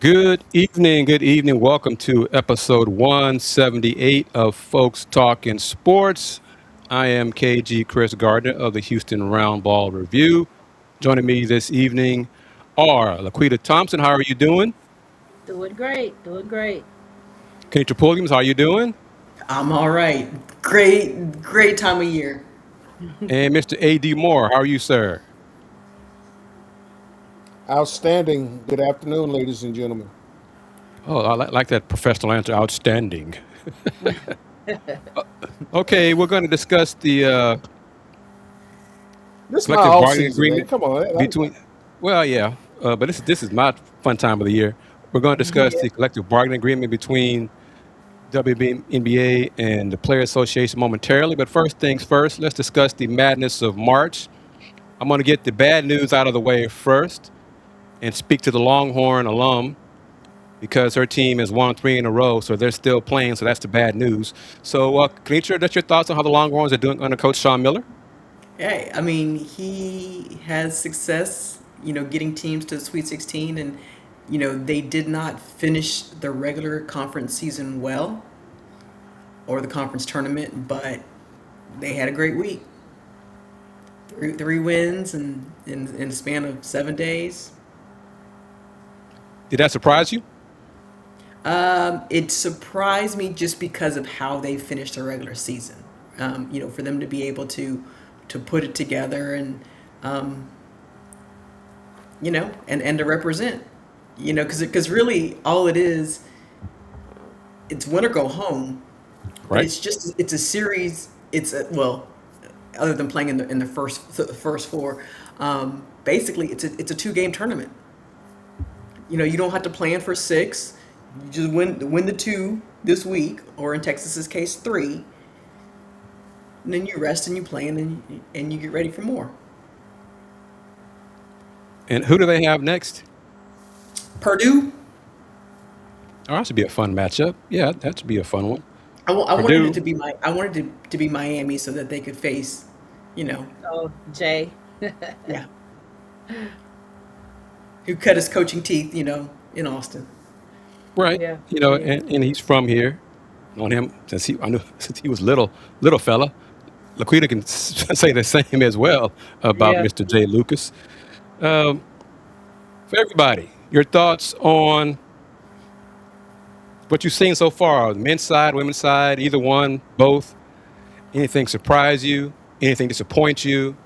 Good evening. Good evening. Welcome to episode 178 of Folks Talkin Sports. I am KG Chris Gardner of the Houston Roundball Review. Joining me this evening are Laquita Thompson. How are you doing? Doing great, doing great. Kenitra Pulliams, how are you doing? I'm all right. Great time of year. And Mr. A.D. Moore, how are you, sir? Outstanding. Good afternoon, ladies and gentlemen. Oh, I like that professional answer. Outstanding. Okay, we're going to discuss the This is my collective off bargaining season, man. agreement Come on. between. Well, yeah, but this is my fun time of the year. We're going to discuss Yeah. the collective bargaining agreement between WNBA and the Player Association momentarily. But first things first, let's discuss the madness of March. I'm going to get the bad news out of the way first and speak to the Longhorn alum because her team has won 3 in a row, so they're still playing. So that's the bad news. So, Kenitra, that's your thoughts on how the Longhorns are doing under Coach Sean Miller? Hey, I mean, he has success, getting teams to the Sweet 16, and they did not finish the regular conference season well or the conference tournament, but they had a great week. Three wins in a span of 7 days. Did that surprise you? It surprised me just because of how they finished the regular season. For them to be able to put it together and um, and to represent, because really all it is, it's win or go home. But Right. it's a series. Other than playing in the first four, basically it's a 2 game tournament. You don't have to plan for six. You just win the two this week, or in Texas's case, three, and then you rest and you play, and you get ready for more. And who do they have next? Purdue, Oh, that should be a fun matchup. Yeah, that should be a fun one. I wanted it Purdue. to be I wanted it to be Miami so that they could face, you know, Oh, Jay. yeah, who cut his coaching teeth, in Austin. Right. Yeah, yeah, And he's from here. Known him I knew since he was little fella. Laquita can say the same as well about yeah. Mr. J. Lucas. Um, for everybody, your thoughts on what you've seen so far, the men's side, women's side, either one, both. Anything surprise you? Anything disappoint you?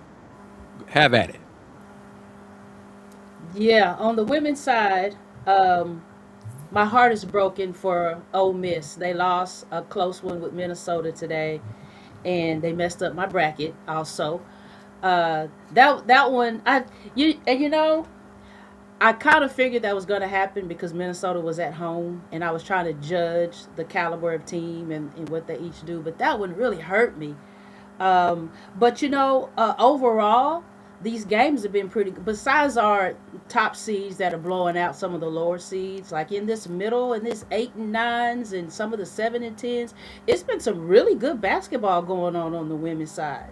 Have at it. Yeah, on the women's side, um, my heart is broken for Ole Miss. They lost a close one with Minnesota today, and they messed up my bracket also. That one, you know, I kind of figured that was going to happen because Minnesota was at home, and I was trying to judge the caliber of team and what they each do. But that one really hurt me. But overall, these games have been pretty. Besides our top seeds that are blowing out some of the lower seeds, like in this middle, in this 8 and 9s, and some of the 7 and 10s, it's been some really good basketball going on the women's side.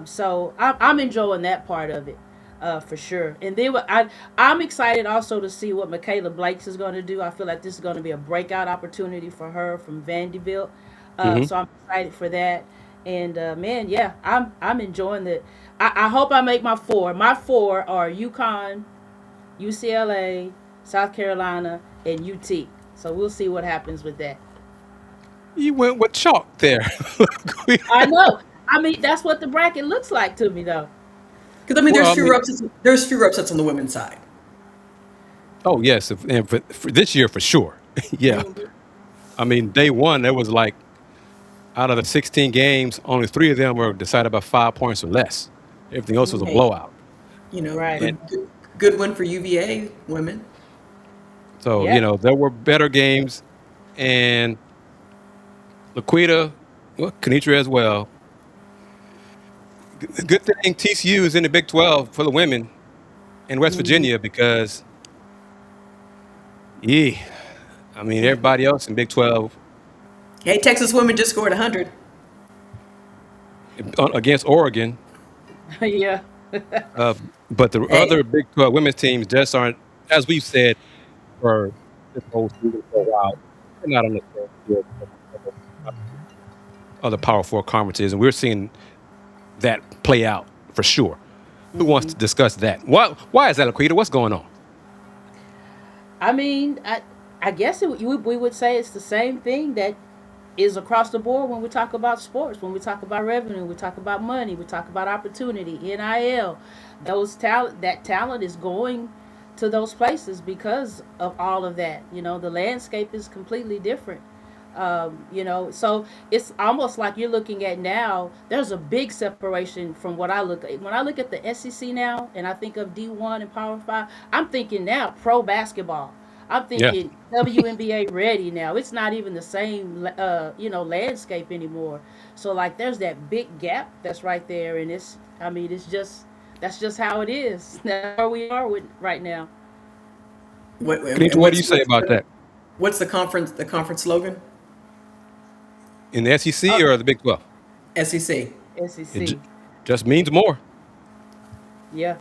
So I'm enjoying that part of it. For sure. And then I'm excited also to see what Michaela Blakes is going to do. I feel like this is going to be a breakout opportunity for her from Vanderbilt. Hmm. So I'm excited for that. And man, yeah, I'm enjoying it. I hope I make my four. My four are UConn, UCLA, South Carolina, and UT. So we'll see what happens with that. You went with chalk there. I know. I mean, that's what the bracket looks like to me, though. Because I mean, Well, I mean, there's fewer upsets on the women's side. oh yes, and for this year for sure. Yeah. Mhm. I mean, day one there was like out of the 16 games, only 3 of them were decided by 5 points or less. Everything else was a Hey, blowout. Right. And good win for UVA women. so Yeah. there were better games, and Laquita, well, Kenitra as well. Good thing TCU is in the Big 12 for the women in West Hmm. Virginia because, yeah, I mean, everybody else in Big 12 Hey, Texas women just scored 100. against Oregon, Yeah. uh, but the Hey, other Big 12 women's teams just aren't, as we've said, for this whole season for a while. They're not on the same field as other Power Four conferences, and we're seeing that play out for sure. Who wants to discuss that? Why is that, Laquita? What's going on? I mean, I guess we would say it's the same thing that is across the board when we talk about sports, when we talk about revenue, we talk about money, we talk about opportunity, NIL. That talent is going to those places because of all of that. The landscape is completely different. So it's almost like you're looking at now, there's a big separation from what I look at. When I look at the SEC now and I think of D1 and Power 5, I'm thinking now pro basketball. I'm thinking WNBA ready now. It's not even the same, landscape anymore. So like, there's that big gap that's right there, and that's just how it is. That's where we are with right now. What do you say about that? What's the conference slogan? In the SEC or the Big 12? SEC. SEC. It just means more. Yeah.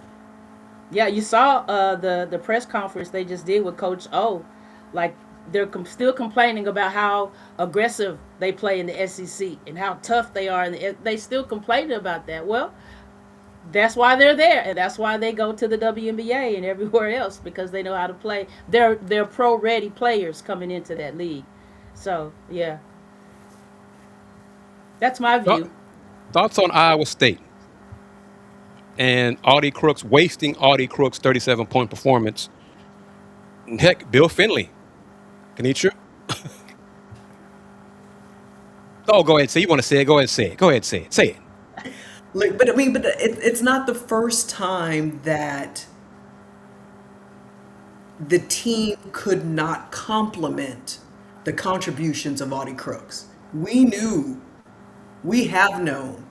Yeah, you saw the press conference they just did with Coach O. Like, they're still complaining about how aggressive they play in the SEC and how tough they are. They still complaining about that. Well, that's why they're there, and that's why they go to the WNBA and everywhere else, because they know how to play. They're pro-ready players coming into that league. So, yeah. That's my view. Thoughts on Iowa State and Audi Crooks, wasting Audi Crooks' 37-point performance? Heck, Bill Finley. Kenitra? Oh, go ahead. Say you want to say it. Go ahead and say it. Go ahead and say it. Say it. Look, but it's not the first time that the team could not compliment the contributions of Audi Crooks. We have known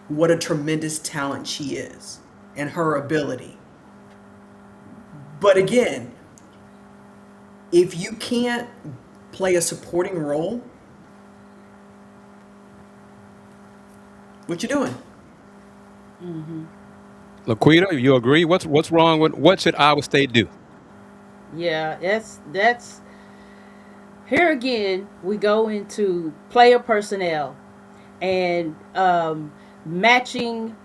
what a tremendous talent she is and her ability. But again, if you can't play a supporting role, what you doing? Laquita, you agree? What's wrong with what should Iowa State do? Yeah, that's here again. We go into player personnel and matching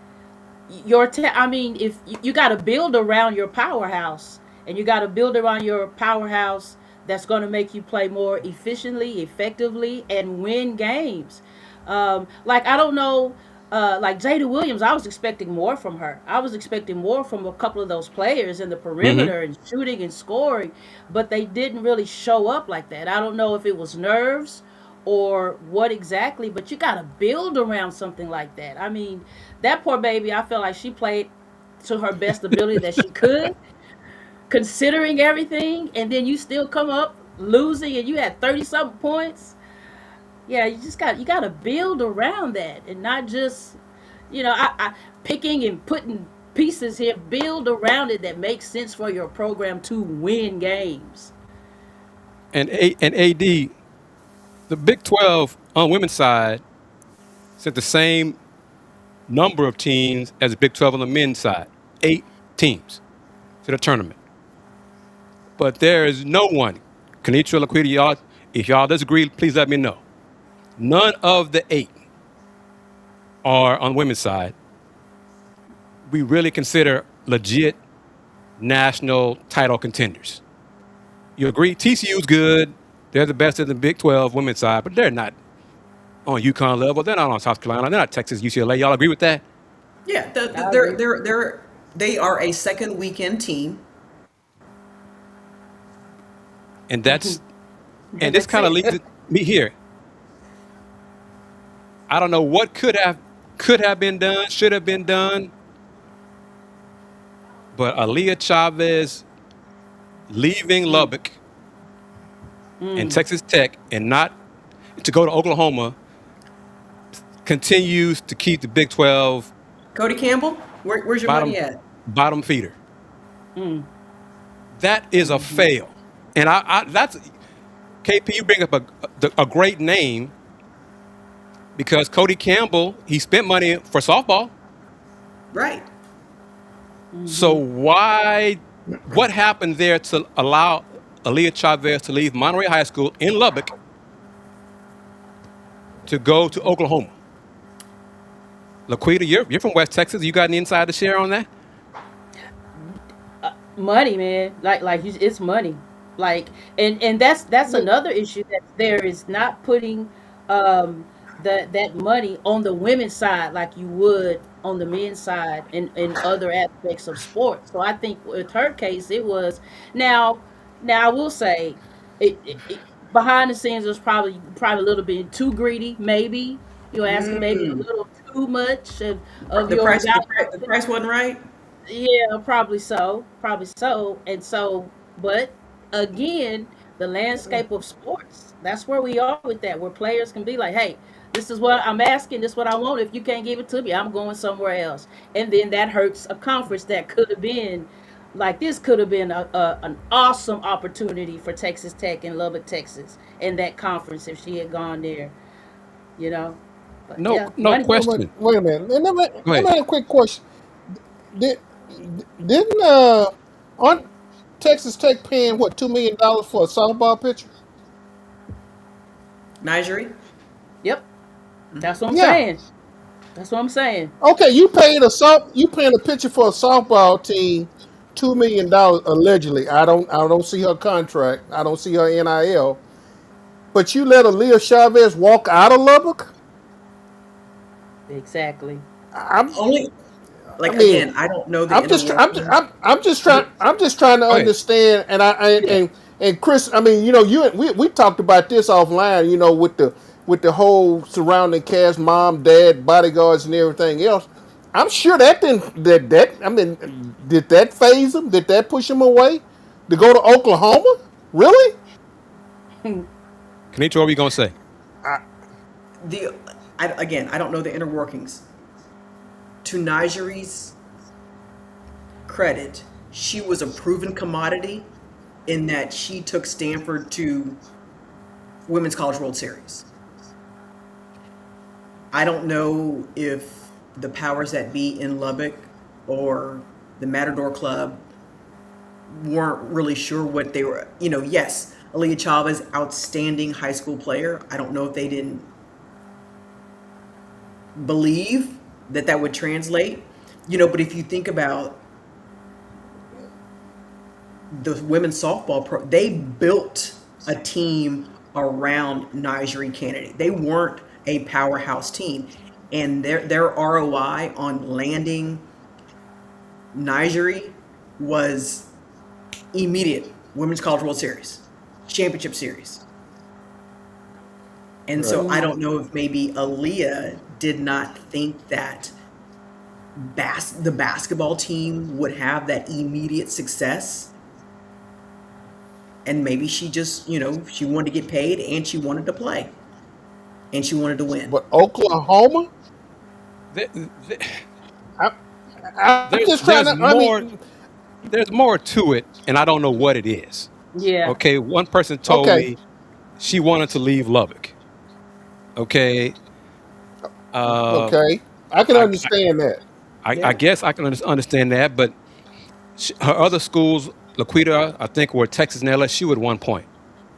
your. If you got to build around your powerhouse, and you got to build around your powerhouse that's going to make you play more efficiently, effectively, and win games. Like, I don't know. Like Jada Williams, I was expecting more from her. I was expecting more from a couple of those players in the perimeter and shooting and scoring, but they didn't really show up like that. I don't know if it was nerves or what exactly, but you got to build around something like that. I mean, that poor baby, I felt like she played to her best ability that she could, considering everything, and then you still come up losing and you had 30-something points. Yeah, you got to build around that and not just, I picking and putting pieces here. Build around it that makes sense for your program to win games. And AD, the Big 12 on women's side sent the same number of teams as the Big 12 on the men's side, 8 teams to the tournament. But there is no one, Kenitra, Laquita, y'all, if y'all disagree, please let me know. None of the 8 are on the women's side. We really consider legit national title contenders. You agree? TCU's good. They're the best in the Big 12 women's side, but they're not on UConn level. They're not on South Carolina. They're not Texas, UCLA. Y'all agree with that? Yeah, they are a second weekend team. And this kind of leads me here. I don't know what could have been done, should have been done, but Aliyah Chavez leaving Lubbock and Texas Tech and not to go to Oklahoma continues to keep the Big 12 Cody Campbell, where's your money at? Bottom feeder. That is a fail, and that's KP. You bring up a great name. Because Cody Campbell, he spent money for softball. Right. So what happened there to allow Aliyah Chavez to leave Monterey High School in Lubbock to go to Oklahoma. Laquita, you're from West Texas. You got any inside to share on that? Money, man. It's money. Like, and that's another issue that there is not putting that money on the women's side like you would on the men's side in other aspects of sports. So I think with her case, it was now. Now I will say, it behind the scenes was probably a little bit too greedy. Maybe you're asking maybe a little too much of The your price, the value. price, the price wasn't right. Yeah, probably so. Probably so. And so, but again, the landscape of sports, that's where we are with that, where players can be like, hey, this is what I'm asking, this is what I want. If you can't give it to me, I'm going somewhere else. And then that hurts a conference that could have been like this could have been an awesome opportunity for Texas Tech in Lubbock, Texas, in that conference if she had gone there, you know. But yeah, No money. question. Wait a minute. Let Go me ahead. ask a quick question. Did didn't aren't Texas Tech paying what $2 million for a softball pitcher? Nigeria. Yep, that's what I'm Yeah. saying. That's what I'm saying. Okay, you paying a pitcher for a softball team $2 million allegedly. I don't see her contract. I don't see her NIL. But you let Aliyah Chavez walk out of Lubbock? Exactly. I'm Only I like mean, again, I don't know the I'm inner just workings. I'm just trying to Go ahead. understand. And Yeah. and Chris, I mean, we talked about this offline, with the whole surrounding cast, mom, dad, bodyguards, and everything else. I'm sure that didn't that I mean, did that phase him? Did that push him away to go to Oklahoma? Really? Kanitra, what were you going to say? The Again, I don't know the inner workings. To Nigeri's credit, she was a proven commodity in that she took Stanford to Women's College World Series. I don't know if the powers that be in Lubbock or the Matador Club weren't really sure what they were. Yes, Aliyah Chavez, outstanding high school player. I don't know if they didn't believe that would translate. But if you think about the women's softball they built a team around Nigeria Kennedy. They weren't a powerhouse team, and their ROI on landing Nigeria was immediate. Women's College World Series, championship series. And so Right. I don't know if maybe Aliyah did not think that the basketball team would have that immediate success. And maybe she just, she wanted to get paid and she wanted to play and she wanted to win. But Oklahoma? There- I, I'm There's just trying there's to. I more mean, there's more to it, and I don't know what it is. Yeah. Okay, one person told okay, me she wanted to leave Lubbock. Okay, uh, okay, I can I, understand that. I Yeah. guess I can understand that, but her other schools, Laquita, I think, were Texas and LSU at one point.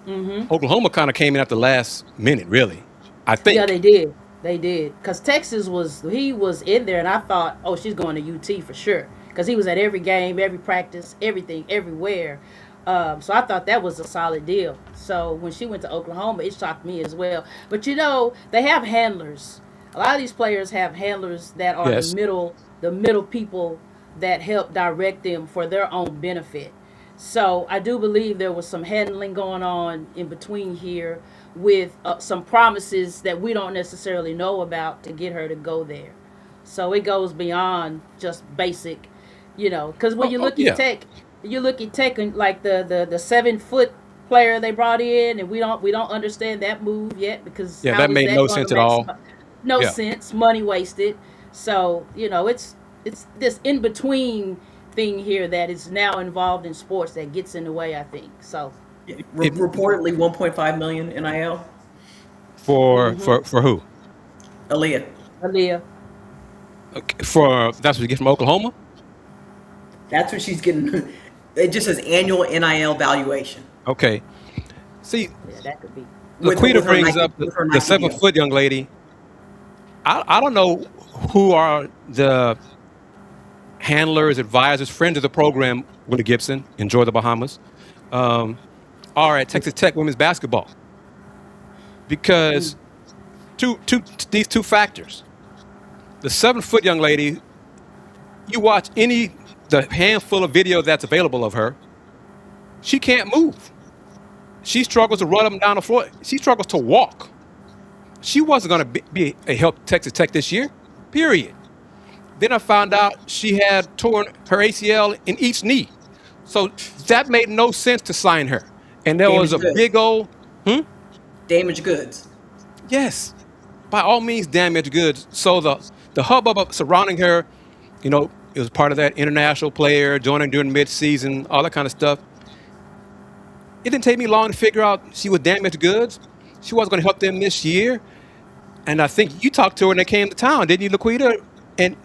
Mm-hmm. Oklahoma kind of came in at the last minute, really. I Yeah, think. they did. They did. Because Texas he was in there, and I thought, oh, she's going to UT for sure. Because he was at every game, every practice, everything, everywhere. So I thought that was a solid deal. So when she went to Oklahoma, it shocked me as well. But they have handlers. A lot of these players have handlers that are Yes. the middle people that help direct them for their own benefit. So I do believe there was some handling going on in between here with some promises that we don't necessarily know about to get her to go there. So it goes beyond just basic, because when Yeah. you look at Tech and like the 7 foot player they brought in, and we don't understand that move yet because Yeah, how that is made that no going sense to at all. no Yeah. sense, money wasted. So it's this in between thing here that is now involved in sports that gets in the way, I think. So Yeah. It, Reportedly 1.5 million NIL. for mm-hmm. for who? Aaliyah. Aaliyah. Okay, for that's what you get from Oklahoma. That's what she's getting. It just says annual NIL valuation. Okay. See, Yeah, that could be. Laquita with her brings Nike up with her the Nike deal. 7 foot young lady. I don't know who are the handlers, advisors, friends of the program, Willie Gibson, Enjoy the Bahamas, are at Texas Tech women's basketball. Because these two factors. The 7 foot young lady, you watch the handful of video that's available of her, she can't move. She struggles to run up and down the floor. She struggles to walk. She wasn't going to be a help Texas Tech this year, period. Then I found out she had torn her ACL in each knee. So that made no sense to sign her. And there was Damaged a big goods. old, Damaged goods. yes, by all means, damaged goods. So the hubbub surrounding her, it was part of that international player joining during mid-season, all that kind of stuff. It didn't take me long to figure out she was damaged goods. She wasn't going to help them this year. And I think you talked to her when they came to town, didn't you, Laquita? And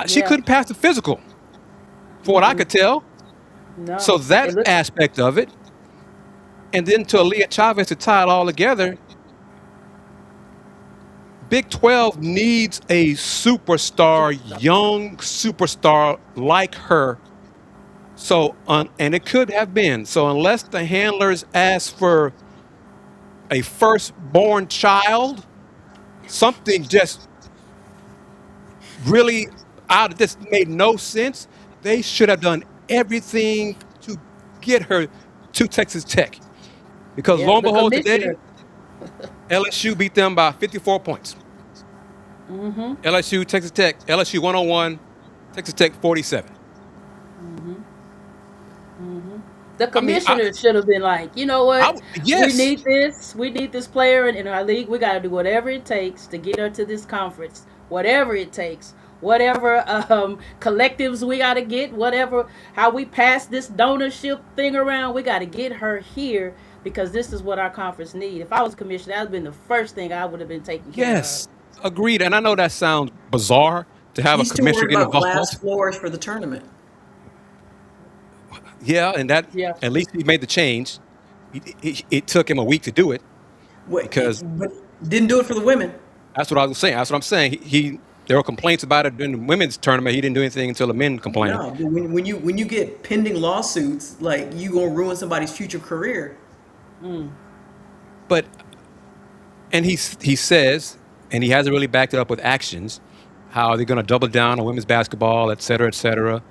she Yeah. couldn't pass the physical, for what I could tell. No. So that It looks- aspect of it, and then to Aliyah Chavez to tie it all together, Big 12 needs a superstar, young superstar like her. So, and it could have been. So unless the handlers ask for a firstborn child, something just really out of this made no sense. They should have done everything to get her to Texas Tech. Because Yeah, lo and the behold, today, commissioner. LSU beat them by 54 points. LSU, Texas Tech, LSU 101, Texas Tech 47. The commissioner should have been like, you know what? Yes. We need this. We need this player in our league. We got to do whatever it takes to get her to this conference. Whatever it takes. Whatever collectives we got to get. Whatever, how we pass this donorship thing around. We got to get her here because this is what our conference needs. If I was commissioner, that would have been the first thing I would have been taking care Yes, agreed. And I know that sounds bizarre to have He's a too commissioner worried get about glass involved. floors for the tournament. Yeah, and that Yeah. at least he made the change. It took him a week to do it. Because- But didn't do it for the women. That's what I was saying. That's what I'm saying. There were complaints about it during the women's tournament. He didn't do anything until the men complained. No, but when you get pending lawsuits, like you gonna ruin somebody's future career. But and he says, and he hasn't really backed it up with actions, how they're going to double down on women's basketball, et cetera, et cetera.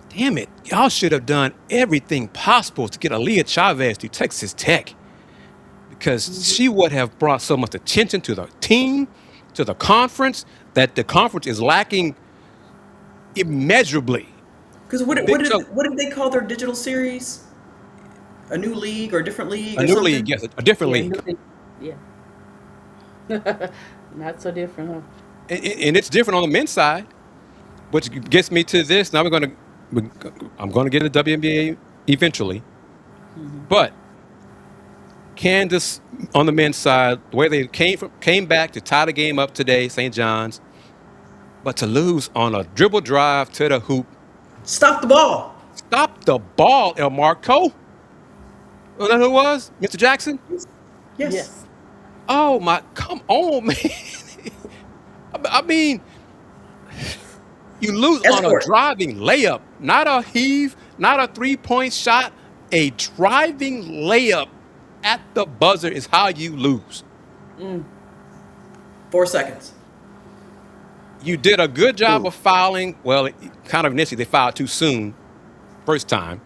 Damn it. Y'all should have done everything possible to get Aliyah Chavez to Texas Tech because she would have brought so much attention to the team, to the conference, that the conference is lacking immeasurably. Because what Big Chuck. did they call their digital series? A new league or a different league? A or new something? league, yes, a different league. Yeah. Not so different, huh? And it's different on the men's side, which gets me to this. Now I'm going to get a WNBA eventually, but Kansas on the men's side, the way they came back to tie the game up today, St. John's, but to lose on a dribble drive to the hoop. Stop the ball. Stop the ball, El Marco. You know who it was? Mr. Jackson? Yes. Oh my, come on, man. I mean, you lose on a Escort. driving layup, not a heave, not a 3-point shot. A driving layup at the buzzer is how you lose. 4 seconds. You did a good job of fouling. Well, kind of initially, they fouled too soon first time,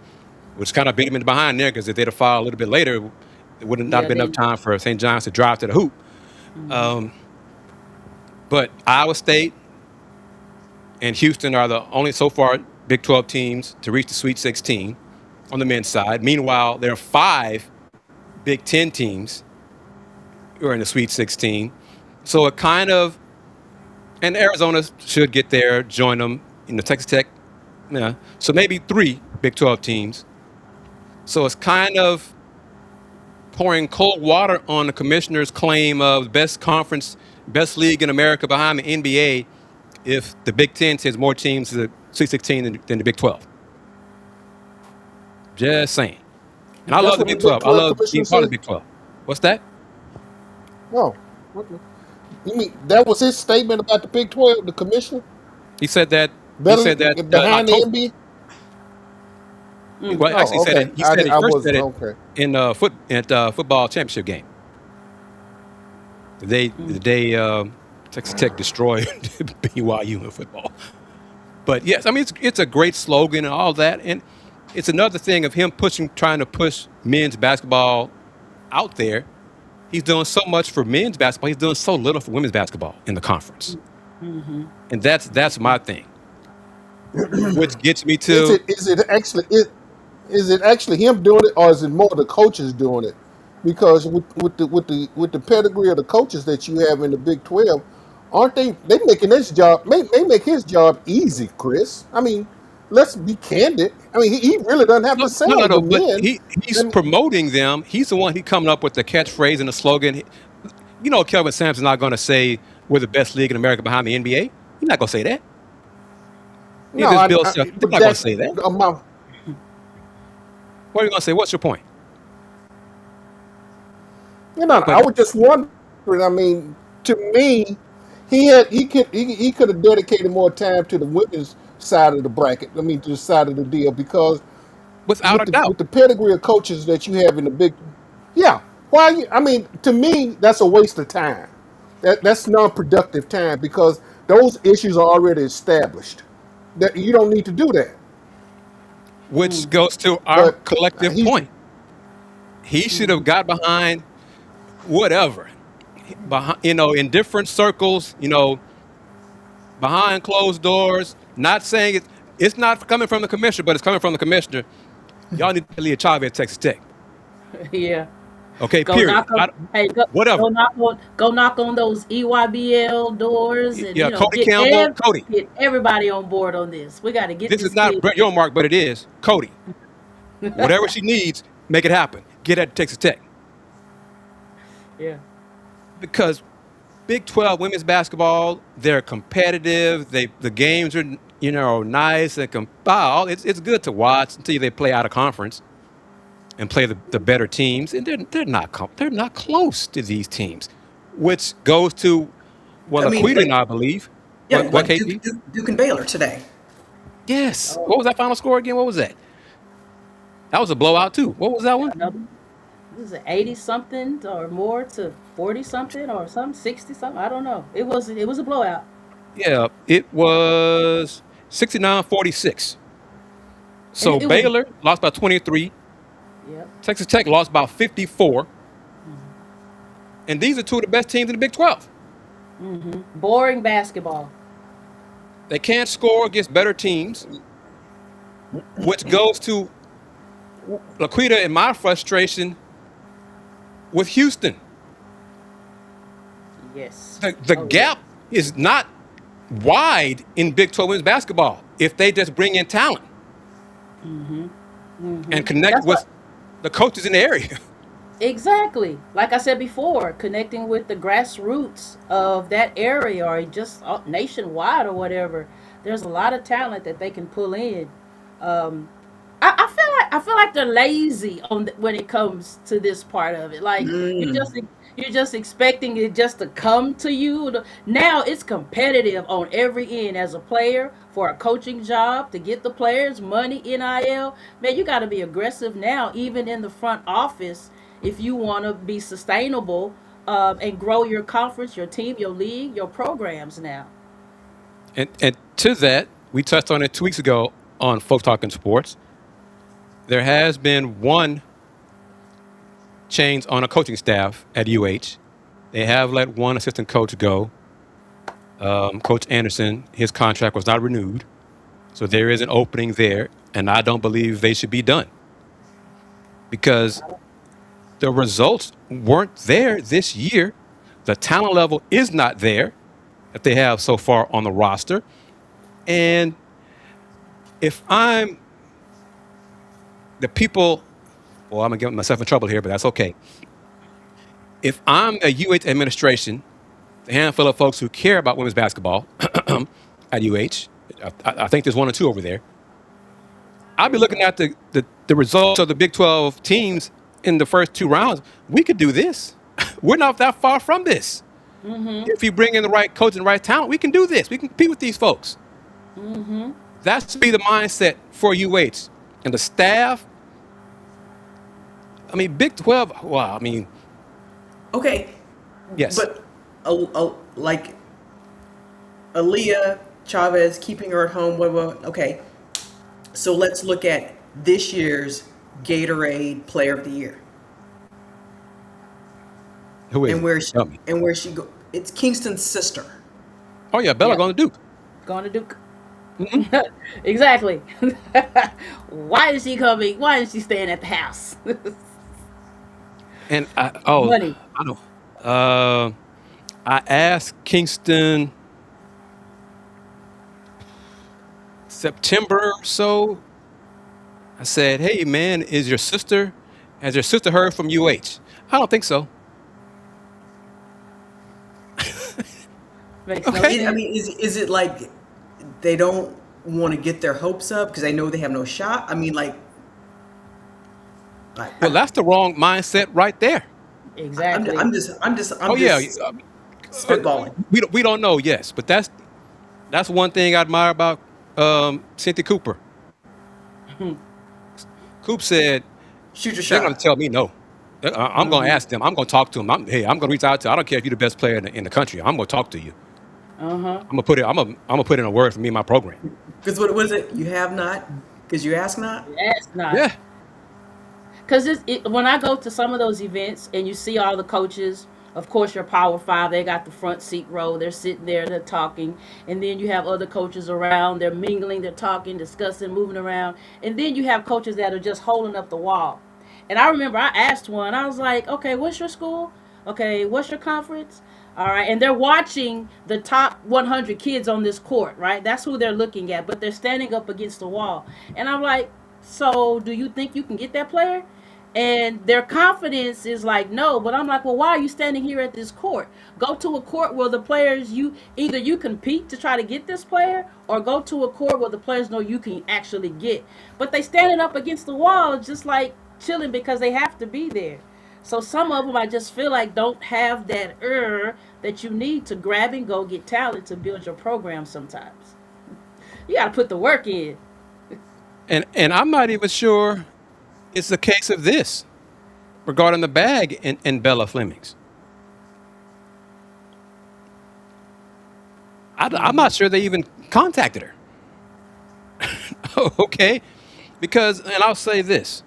which kind of beat them in behind there because if they'd have fouled a little bit later, it would not have been enough time for St. John's to drive to the hoop. But Iowa State and Houston are the only, so far, Big 12 teams to reach the Sweet 16 on the men's side. Meanwhile, there are 5 Big 10 teams who are in the Sweet 16. So it kind of, and Arizona should get there, join them in the Texas Tech. Yeah. So maybe 3 Big 12 teams. So it's kind of pouring cold water on the commissioner's claim of best conference, best league in America behind the NBA if the Big 10 sends more teams to the Sweet 16 than the Big 12. Just saying. And I That's love the what the Big Big 12. I 12 love commissioner being part of said. the Big 12. What's that? Oh, okay. You mean that was his statement about the Big 12, the commissioner? He said that. He Better said that in behind the October. NBA? Well, actually, Oh, he said okay. it. He said he I first was said it okay. in football championship game. The day Texas Tech destroyed BYU in football. But yes, I mean it's a great slogan and all that, and it's another thing of him trying to push men's basketball out there. He's doing so much for men's basketball. He's doing so little for women's basketball in the conference, and that's my thing. Which gets me Is to it is it actually is it actually him doing it, or is it more the coaches doing it? Because with the pedigree of the coaches that you have in the Big 12, aren't they making his job they make his job easy, Chris? I mean, let's be candid. I mean, he really doesn't have to sell no. the But men. he's And promoting them. He's the one. He coming up with the catchphrase and the slogan. You know, Kelvin Sampson's not going to say we're the best league in America behind the NBA. He's not going to say that. no, Neither is Bill Self. He's but not going to that's say that. my What are you going to say? What's your point? I But was just wondering. I mean, to me, he could have dedicated more time to the women's side of the bracket. I mean, to the side of the deal because without a doubt. with the pedigree of coaches that you have in the big, yeah. Why? I mean, to me, that's a waste of time. That's non-productive time because those issues are already established. That you don't need to do that. Which goes to our But collective he's point. He should have got behind whatever, behind, in different circles, behind closed doors. Not saying it's not coming from the commissioner, but it's coming from the commissioner. Y'all need Aliyah Chavez at Texas Tech. Yeah. Okay, Go period. knock on, hey, Whatever. go knock on those EYBL doors, and Yeah, Cody Campbell. Cody, get everybody on board on this. We got to get this is this not kid. Brett Yormark, but it is Cody. Whatever she needs, make it happen. Get at Texas Tech. Yeah. Because Big 12 women's basketball, they're competitive. The games are nice and compile. It's good to watch until they play out of conference and play the better teams, and they're not close to these teams, which goes to I mean, Aquita and I believe. yeah, What like KP? Duke and Baylor today. Yes. Oh, What was that final score again? What was that? That was a blowout too. What was that one? another. This is 80 something or more to 40 something or something, 60 something. I don't know. It was a blowout. Yeah, it was 69-46. So It was. Baylor lost by 23. Yep. Texas Tech lost by 54. And these are two of the best teams in the Big 12. Boring basketball. They can't score against better teams, which goes to Laquita and my frustration with Houston. Yes. The Oh yeah. gap is not wide in Big 12 women's basketball if they just bring in talent and connect That's what. with the coaches in the area. Exactly. Like I said before, connecting with the grassroots of that area or just nationwide or whatever. There's a lot of talent that they can pull in. Um, I feel like they're lazy when it comes to this part of it. Like you're just expecting it just to come to you. Now it's competitive on every end as a player for a coaching job to get the players money, NIL. Man, you got to be aggressive now, even in the front office, if you want to be sustainable and grow your conference, your team, your league, your programs now. And to that, we touched on it 2 weeks ago on Folks Talkin Sports. There has been one change on a coaching staff at UH. They have let one assistant coach go. Coach Anderson, his contract was not renewed. So there is an opening there, and I don't believe they should be done because the results weren't there this year. The talent level is not there that they have so far on the roster. And if I'm the people, well, I'm going to get myself in trouble here, but that's okay. If I'm a UH administration, the handful of folks who care about women's basketball at UH, I think there's one or two over there. I'll be looking at the results of the Big 12 teams in the first 2 rounds. We could do this. We're not that far from this. If you bring in the right coach and the right talent, we can do this. We can compete with these folks. That should be the mindset for UH and the staff. I mean, Big 12. Wow. I mean, Okay, yes. but like Aliyah Chavez keeping her at home. Okay, so let's look at this year's Gatorade Player of the Year Who is and it? where she Tell me. go. It's Kingston's sister. Oh yeah, Bella Yeah. going to Duke. Going to Duke. Exactly. Why is she coming? Why is she staying at the house? And Money. I know. I asked Kingston September or so. I said, "Hey man, has your sister heard from UH?" I don't think so. Makes no Okay. I sense. mean, is it like they don't want to get their hopes up because they know they have no shot? I mean, like, Well, that's the wrong mindset right there. Exactly. I'm just Oh yeah, spitballing. we don't know, yes, but that's one thing I admire about Cynthia Cooper. Coop said Shoot your they're going to shot. tell me no. I'm going to ask them. I'm going to talk to them. I'm going to reach out to. I don't care if you're the best player in the country. I'm going to talk to you. I'm going to put it. I'm going to put in a word for me and my program. Because what was it? You have not, because you ask not. That's not. Yeah. Because when I go to some of those events and you see all the coaches, of course, your Power Five, they got the front seat row. They're sitting there, they're talking. And then you have other coaches around. They're mingling, they're talking, discussing, moving around. And then you have coaches that are just holding up the wall. And I remember I asked one, I was like, okay, what's your school? Okay, what's your conference? All right. And they're watching the top 100 kids on this court, right? That's who they're looking at. But they're standing up against the wall. And I'm like, so do you think you can get that player? And their confidence is like, no. But I'm like, well, why are you standing here at this court? Go to a court where the players, either you compete to try to get this player, or go to a court where the players know you can actually get. But they standing up against the wall, just like chilling because they have to be there. So some of them I just feel like don't have that that you need to grab and go get talent to build your program sometimes. You got to put the work in. And I'm not even sure it's the case of this regarding the bag in Bella Flemings. I'm not sure they even contacted her. Okay, because and I'll say this: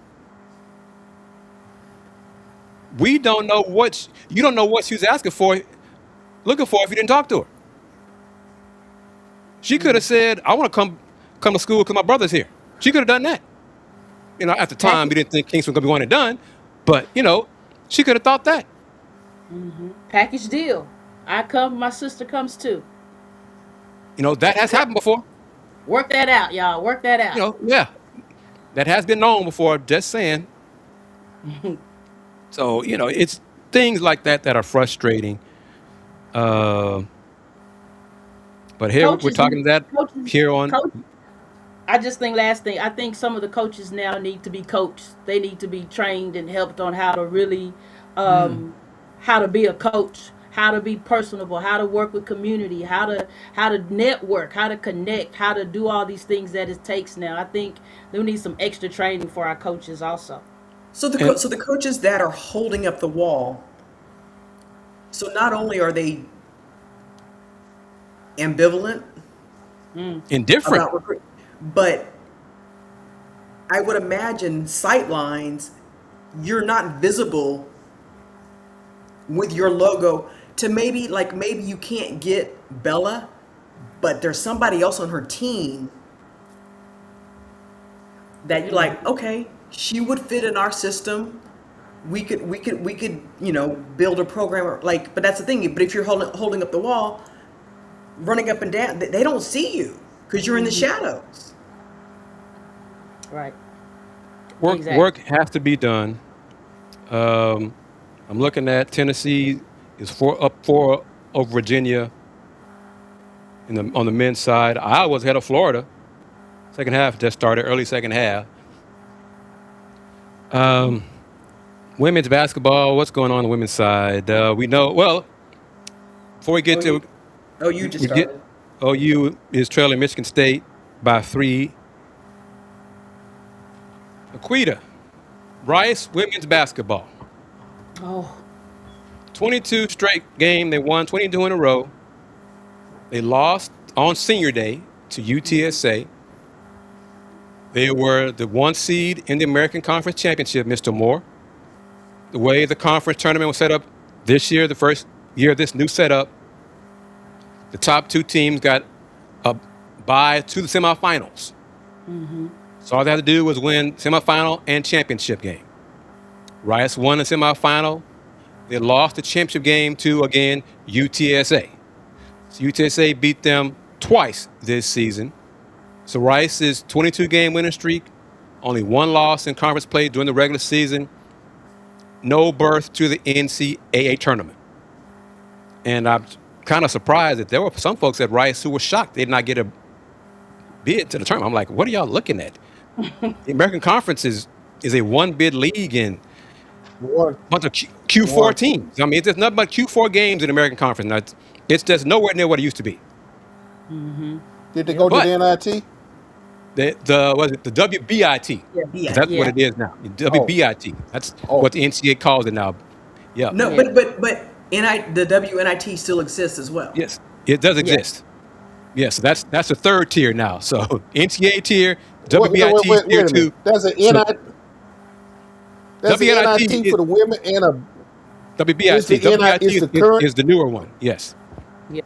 we don't know you don't know what she was looking for if you didn't talk to her. She could have said, "I want to come to school because my brother's here." She could have done that. At the time, we didn't think Kingston was going to be one and done, but she could have thought that. Package deal. I come, my sister comes too. That has happened before. Work that out, y'all. Work that out. Yeah, that has been known before. Just saying. So it's things like that that are frustrating. But here we're Coaches, talking that coaches, here on. coach. I just think last thing, I think some of the coaches now need to be coached. They need to be trained and helped on how to really, how to be a coach, how to be personable, how to work with community, how to network, how to connect, how to do all these things that it takes now. I think we need some extra training for our coaches also. So And so the coaches that are holding up the wall. So not only are they ambivalent indifferent. about recruit, but I would imagine sightlines, you're not visible with your logo to maybe you can't get Bella, but there's somebody else on her team that you're like, okay, she would fit in our system. We could build a program but that's the thing. But if you're holding up the wall, running up and down, they don't see you because you're in the shadows. Right. Work Exactly. has to be done. I'm looking at Tennessee is up 4 over Virginia on the men's side. Iowa's ahead of Florida. Second half just started, early second half. Women's basketball, what's going on the women's side? We know, well, before we get to, You just we get, started. OU is trailing Michigan State by 3. Aquita, Rice women's basketball. Oh, 22 straight game. They won 22 in a row. They lost on senior day to UTSA. They were the 1 seed in the American Conference Championship, Mr. Moore. The way the conference tournament was set up this year, the first year of this new setup, the top 2 teams got a bye to the semifinals. So all they had to do was win semifinal and championship game. Rice won the semifinal. They lost the championship game to, again, UTSA. So UTSA beat them twice this season. So Rice's 22-game winning streak, only 1 loss in conference play during the regular season, no berth to the NCAA tournament. And I'm kind of surprised that there were some folks at Rice who were shocked they did not get a bid to the tournament. I'm like, what are y'all looking at? The American Conference is a 1-bid league and One, a bunch of Q4 one. teams. I mean, there's nothing but Q4 games in the American Conference. Now, it's just nowhere near what it used to be. Did they go to But the NIT? the WBIT. Yeah. That's Yeah. what it is now. The WBIT. That's Oh. what the NCAA calls it now. Yeah. No, Yeah. but the WNIT still exists as well. Yes, it does exist. Yes, that's the 3rd tier now. So NCAA tier, WBIT Wait tier a 2. minute. That's an NIT. That's the WNIT NIT for the women and a. WBIT. Is the NIT is the current- is the newer one. Yes. yeah.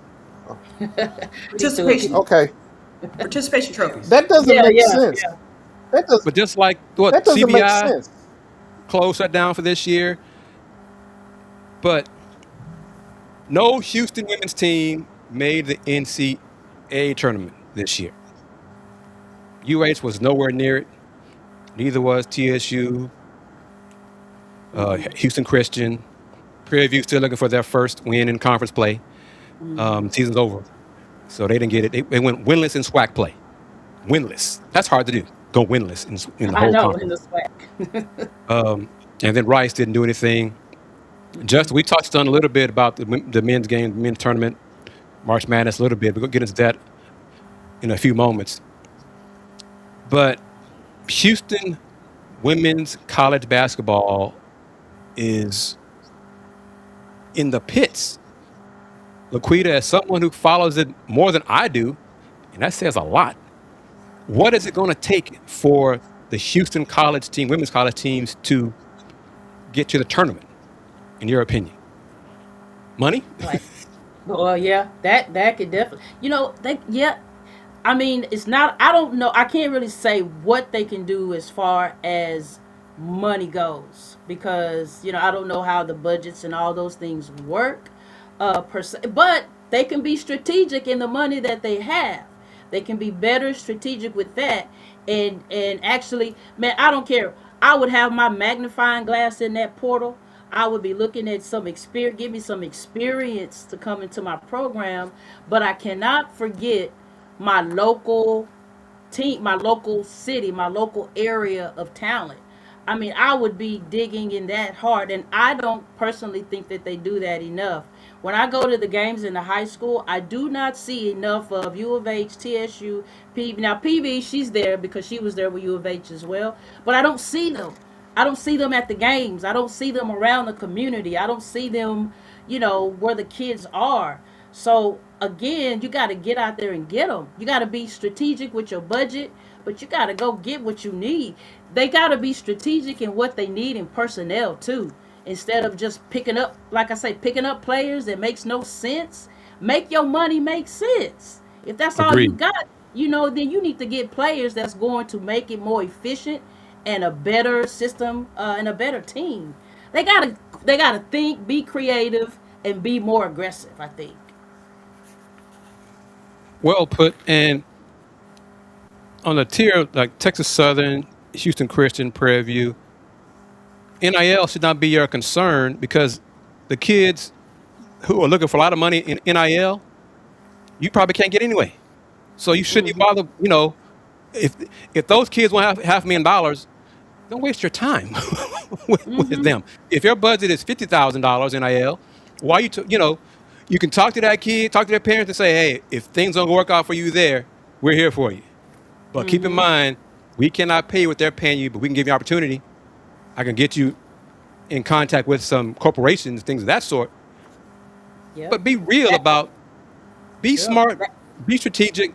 Participation Okay, participation trophies. that doesn't Yeah, make yeah, sense. yeah. That does. But just like what That doesn't make CBI sense. closed that down for this year, but no Houston women's team made the NCAA tournament this year. UH was nowhere near it. Neither was TSU, Houston Christian. Prairie View still looking for their first win in conference play. Season's over, so they didn't get it. They went winless in SWAC play. Winless. That's hard to do. Go winless in the I whole know, conference. in the SWAC. And then Rice didn't do anything. Just we touched on a little bit about the men's game, the men's tournament, March Madness a little bit. We'll get into that in a few moments. But Houston women's college basketball is in the pits. Laquita, as someone who follows it more than I do, and that says a lot, what is it going to take for the Houston college team, women's college teams, to get to the tournament, in your opinion? Money? Like, well, yeah, that could definitely. I mean, it's not. I don't know. I can't really say what they can do as far as money goes because I don't know how the budgets and all those things work per se. But they can be strategic in the money that they have. They can be better strategic with that. And actually, man, I don't care. I would have my magnifying glass in that portal. I would be looking at some experience, give me some experience to come into my program. But I cannot forget my local team, my local city, my local area of talent. I mean, I would be digging in that hard, and I don't personally think that they do that enough. When I go to the games in the high school, I do not see enough of U of H, TSU, PV. Now, PV, she's there because she was there with U of H as well, but I don't see them. I don't see them at the games. I don't see them around the community. I don't see them, where the kids are. So, again, you got to get out there and get them. You got to be strategic with your budget, but you got to go get what you need. They got to be strategic in what they need in personnel, too. Instead of just picking up, like I say, picking up players that makes no sense. Make your money make sense. If that's all you Agreed. got, then you need to get players that's going to make it more efficient and a better system and a better team. They gotta think, be creative, and be more aggressive, I think. Well put. And on a tier like Texas Southern, Houston Christian, Prairie View, NIL should not be your concern because the kids who are looking for a lot of money in NIL, you probably can't get anyway. So you shouldn't even bother, if if those kids want $500,000, don't waste your time with them. If your budget is $50,000 NIL, why you can talk to that kid, talk to their parents, and say, hey, if things don't work out for you there, we're here for you. But keep in mind, we cannot pay what they're paying you, but we can give you opportunity. I can get you in contact with some corporations, things of that sort. Yep. But be real be smart, Right. be strategic.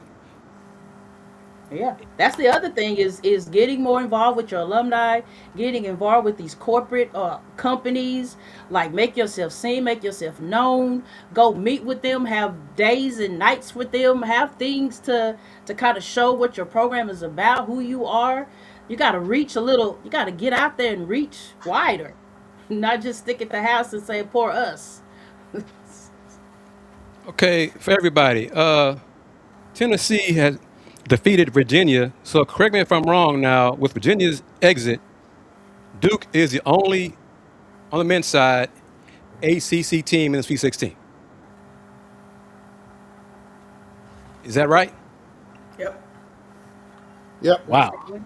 Yeah, that's the other thing is getting more involved with your alumni, getting involved with these corporate companies. Like, make yourself seen, make yourself known. Go meet with them, have days and nights with them, have things to kind of show what your program is about, who you are. You got to reach a little. You got to get out there and reach wider, not just stick at the house and say poor us. Okay, for everybody. Tennessee has defeated Virginia. So correct me if I'm wrong now. With Virginia's exit, Duke is the only, on the men's side, ACC team in the Sweet 16. Is that right? Yep. Yep. Wow.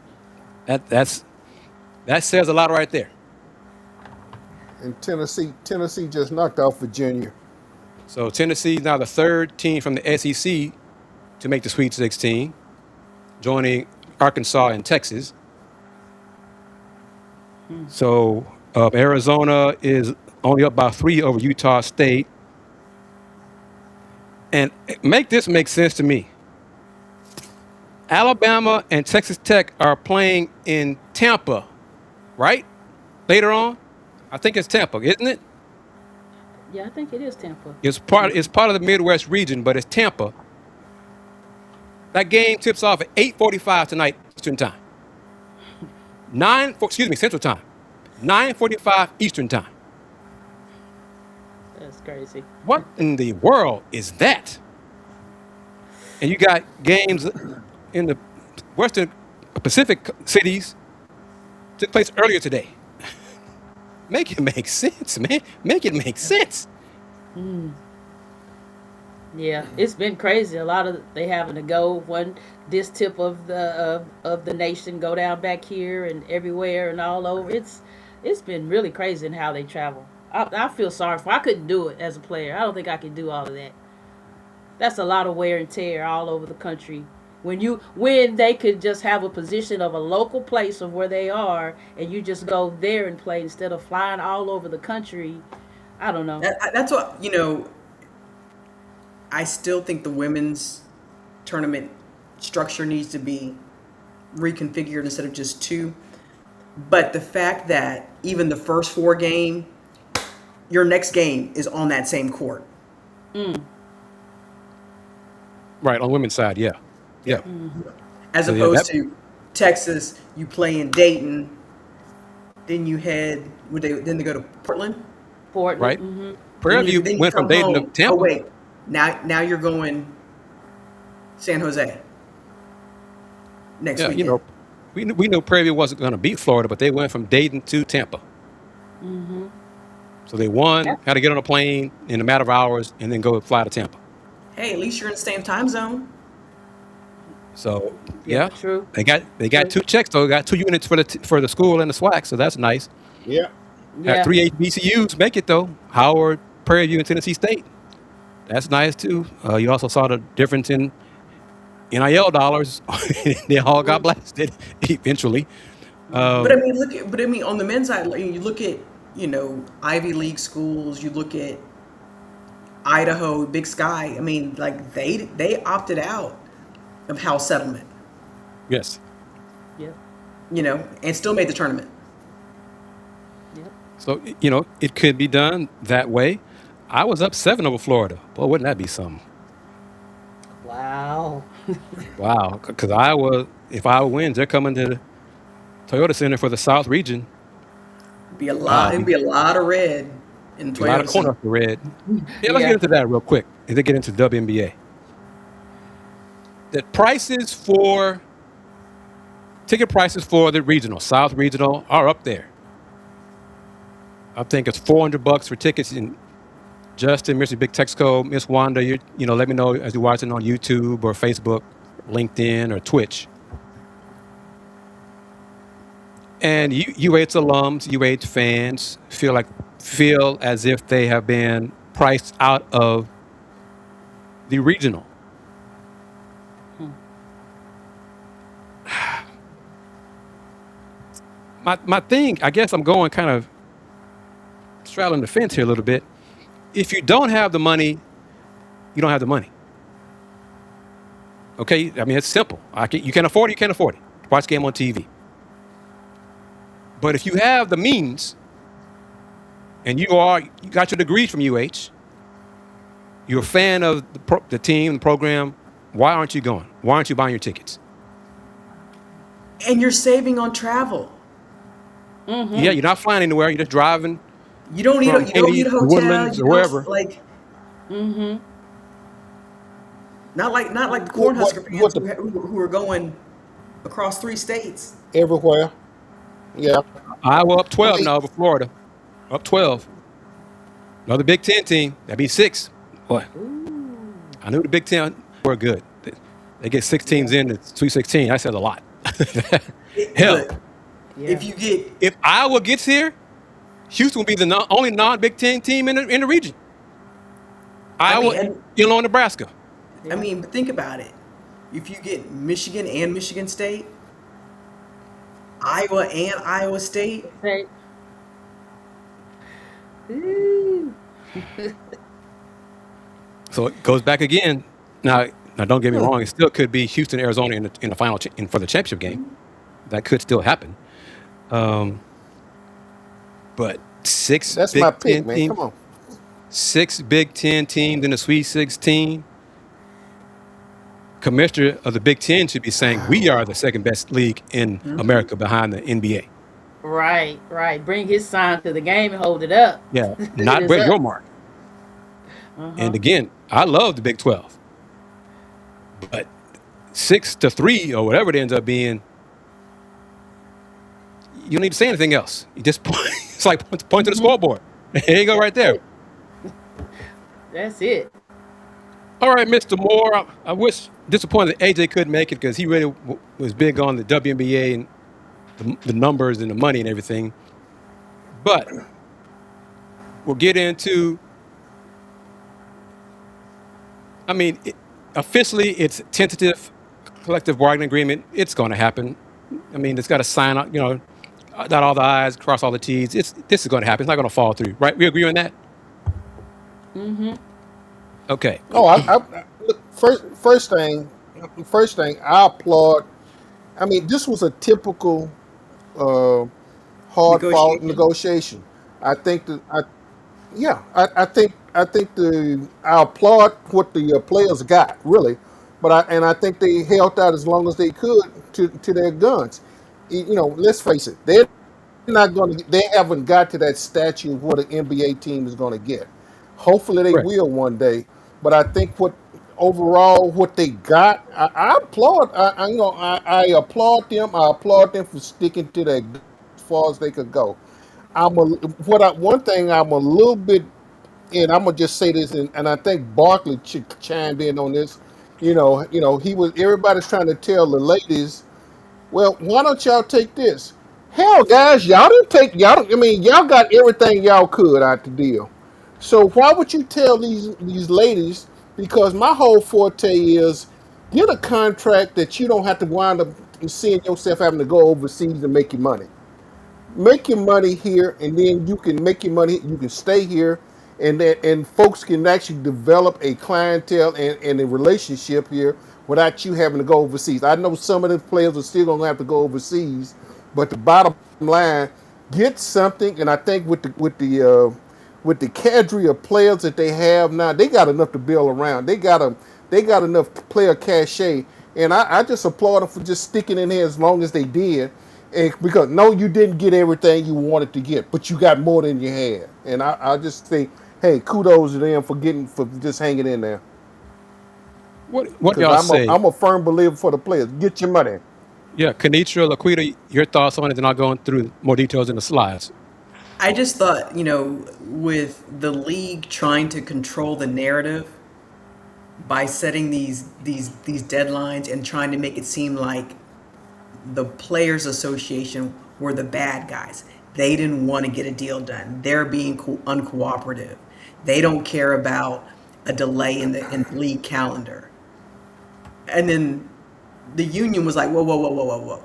That says a lot right there. And Tennessee just knocked off Virginia. So Tennessee is now the third team from the SEC to make the Sweet 16, joining Arkansas and Texas. So Arizona is only up by 3 over Utah State. And make this make sense to me. Alabama and Texas Tech are playing in Tampa, right? Later on? I think it's Tampa, isn't it? Yeah, I think it is Tampa. It's part of the Midwest region, but it's Tampa. That game tips off at 8:45 tonight Eastern Time. Central Time. 9:45 Eastern Time. That's crazy. What in the world is that? And you got games in the Western Pacific cities took place earlier today. Make it make sense, man. Make it make sense. Yeah, it's been crazy. A lot of they having to go this tip of the nation, go down back here and everywhere and all over. It's been really crazy in how they travel. I feel sorry for. I couldn't do it as a player. I don't think I could do all of that. That's a lot of wear and tear all over the country. When they could just have a position of a local place of where they are, and you just go there and play instead of flying all over the country. I don't know. That's what, I still think the women's tournament structure needs to be reconfigured instead of just 2. But the fact that even the first 4 game, your next game is on that same court. Right, on the women's side, yeah. Yeah. As So, yeah, opposed to Texas, you play in Dayton, then you then they go to Portland. Portland. Right. Mm-hmm. Prairie View Then you went from come Dayton to home. Tampa. Oh wait, now you're going San Jose next Yeah, weekend. we knew Prairie View wasn't going to beat Florida, but they went from Dayton to Tampa. So they won, had to get on a plane in a matter of hours, and then go fly to Tampa. Hey, at least you're in the same time zone. So yeah, True. they got 2 checks though. They got 2 units for the school and the SWAC, so that's nice. Yeah. Yeah. Had 3 HBCUs make it though. Howard, Prairie View, and Tennessee State. That's nice too. You also saw the difference in NIL dollars. They all got blasted eventually. But I mean, on the men's side, like, you look at Ivy League schools. You look at Idaho, Big Sky. I mean, like they opted out of house settlement. Yes. Yep. And still made the tournament. Yep. So it could be done that way. I was up 7 over Florida. Boy, wouldn't that be something? Wow. Wow. Because if Iowa wins, they're coming to the Toyota Center for the South region. It'd be a lot of red in A lot of Toyota. corner for red. Yeah, let's Yeah. get into that real quick. And then get into WNBA. The ticket prices for the regional, South regional, are up there. I think it's $400 for tickets. And Justin, Mr. Big Texco, Miss Wanda, let me know as you're watching on YouTube or Facebook, LinkedIn or Twitch. And UH alums, UH fans feel as if they have been priced out of the regional. My thing, I guess I'm going kind of straddling the fence here a little bit. If you don't have the money, you don't have the money. Okay, I mean it's simple. You can afford it, you can't afford it. Watch game on TV. But if you have the means, and you got your degrees from UH, you're a fan of the team, the program, why aren't you going? Why aren't you buying your tickets? And you're saving on travel. Yeah, you're not flying anywhere. You're just driving. You don't need a hotel. Woodlands or wherever. Not like the Cornhusker fans who are going across 3 states. Everywhere. Yeah. Iowa up 12 now over Florida. Up 12. Another Big Ten team. That'd be 6. Boy. I knew the Big Ten were good. They get 6 teams in the Sweet 16. That says a lot. Hell. If Iowa gets here, Houston will be the only non-Big Ten team in the region. Iowa, Illinois, Nebraska. I mean, think about it. If you get Michigan and Michigan State, Iowa and Iowa State. Right. So it goes back again. Now don't get me wrong. It still could be Houston, Arizona in the final for the championship game. That could still happen. But 6 That's Big my pick, Ten man. teams, Come on. 6 Big Ten teams in the Sweet 16. Commissioner of the Big Ten should be saying we are the second best league in America behind the NBA. Right. Bring his sign to the game and hold it up. Yeah, not break your mark. And again, I love the Big 12, but 6-3 or whatever it ends up being, you don't need to say anything else. You just point. It's like point to the scoreboard. There you go, right there. That's it. All right, Mr. Moore. I wish disappointed that AJ couldn't make it because he really was big on the WNBA and the numbers and the money and everything. But we'll get into. I mean, officially, it's tentative collective bargaining agreement. It's going to happen. I mean, it's got to sign up. Dot all the I's, cross all the T's. This is going to happen. It's not going to fall through, right? We agree on that. Okay. Oh, look, first thing, I applaud. I mean, this was a typical hard-fought negotiation. I think I applaud what the players got, really, but I think they held out as long as they could to their guns. Let's face it, they haven't got to that stature of what an NBA team is going to get. Hopefully they will one day, but I think what they got, I applaud. I applaud them. I applaud them for sticking to that as far as they could go. One thing I'm a little bit, and I'm gonna just say this, and I think Barkley chimed in on this. Everybody's trying to tell the ladies, well, why don't y'all take this? Hell, guys, y'all got everything y'all could out the deal. So why would you tell these ladies? Because my whole forte is get a contract that you don't have to wind up seeing yourself having to go overseas to make your money. Make your money here, and then you can make your money. You can stay here, and folks can actually develop a clientele and a relationship here without you having to go overseas. I know some of the players are still gonna have to go overseas, but the bottom line, get something. And I think with the cadre of players that they have now, they got enough to build around. They got enough player cachet, and I just applaud them for just sticking in here as long as they did. And because no, you didn't get everything you wanted to get, but you got more than you had. And I just think, hey, kudos to them for just hanging in there. What y'all say? I'm a firm believer for the players. Get your money. Yeah, Kenitra, Laquita, your thoughts on it, and I'll go through more details in the slides. I just thought, with the league trying to control the narrative by setting these deadlines and trying to make it seem like the Players Association were the bad guys. They didn't want to get a deal done. They're being uncooperative. They don't care about a delay in the league calendar. And then the union was like, whoa, whoa, whoa, whoa, whoa, whoa.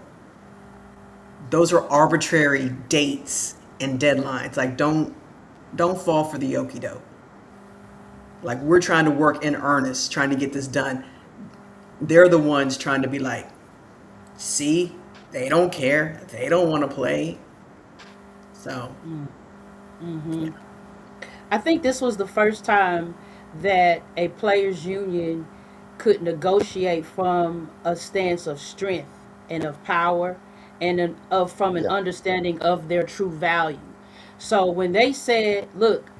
Those are arbitrary dates and deadlines. Like, don't fall for the okie doke. Like, we're trying to work in earnest, trying to get this done. They're the ones trying to be like, see, they don't care. They don't want to play. So, yeah. I think this was the first time that a players union could negotiate from a stance of strength and of power and of from an Yeah. understanding of their true value. So when they said, "Look,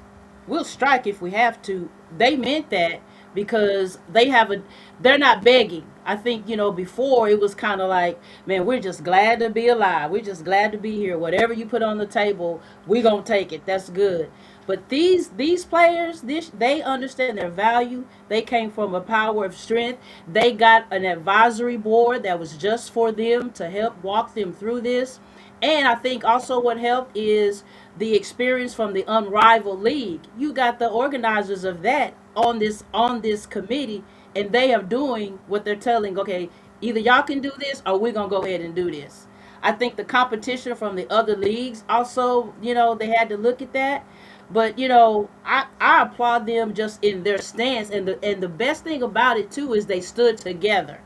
we'll strike if we have to," they meant that because they're not begging. I think, before it was kind of like, man, we're just glad to be alive. We're just glad to be here. Whatever you put on the table, we're going to take it. That's good. But these players, they understand their value. They came from a power of strength. They got an advisory board that was just for them to help walk them through this. And I think also what helped is the experience from the unrivaled league. You got the organizers of that on this committee, and they are doing what they're telling. Okay, either y'all can do this, or we're gonna go ahead and do this. I think the competition from the other leagues also, they had to look at that. But I applaud them just in their stance, and the best thing about it too is they stood together.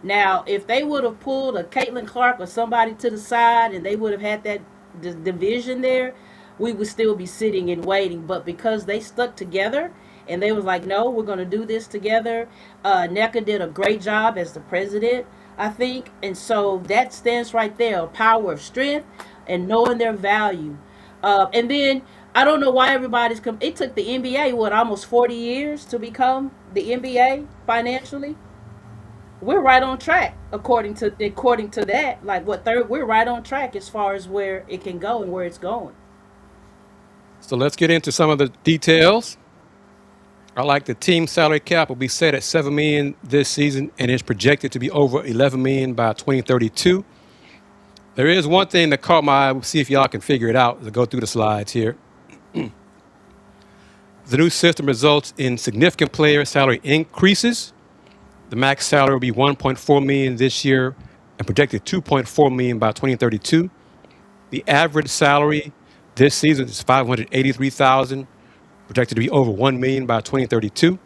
Now, if they would have pulled a Caitlin Clark or somebody to the side and they would have had that division there, we would still be sitting and waiting. But because they stuck together and they was like, no, we're going to do this together. NECA did a great job as the president, I think. And so that stands right there, a power of strength and knowing their value. And then I don't know why everybody's it took the NBA, almost 40 years to become the NBA financially. We're right on track according to that. Like, what third? We're right on track as far as where it can go and where it's going. So let's get into some of the details. I like the team salary cap will be set at $7 million this season and is projected to be over $11 million by 2032. There is one thing that caught my eye. We'll see if y'all can figure it out as I go through the slides here. The new system results in significant player salary increases. The max salary will be $1.4 million this year and projected $2.4 million by 2032. The average salary this season is $583,000, projected to be over $1 million by 2032.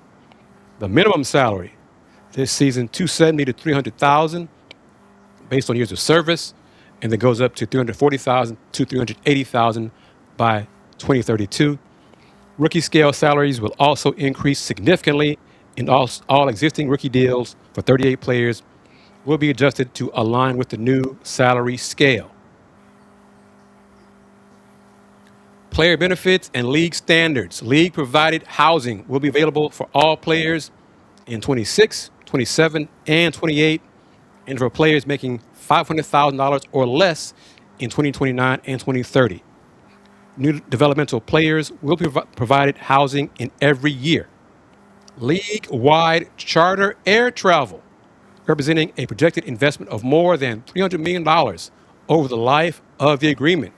The minimum salary this season $270,000 to $300,000 based on years of service, and it goes up to $340,000 to $380,000 by 2032. Rookie scale salaries will also increase significantly, and all existing rookie deals for 38 players will be adjusted to align with the new salary scale. Player benefits and league standards. League provided housing will be available for all players in 26, 27, and 28, and for players making $500,000 or less in 2029 and 2030. New developmental players will be provided housing in every year. League-wide charter air travel, representing a projected investment of more than $300 million over the life of the agreement.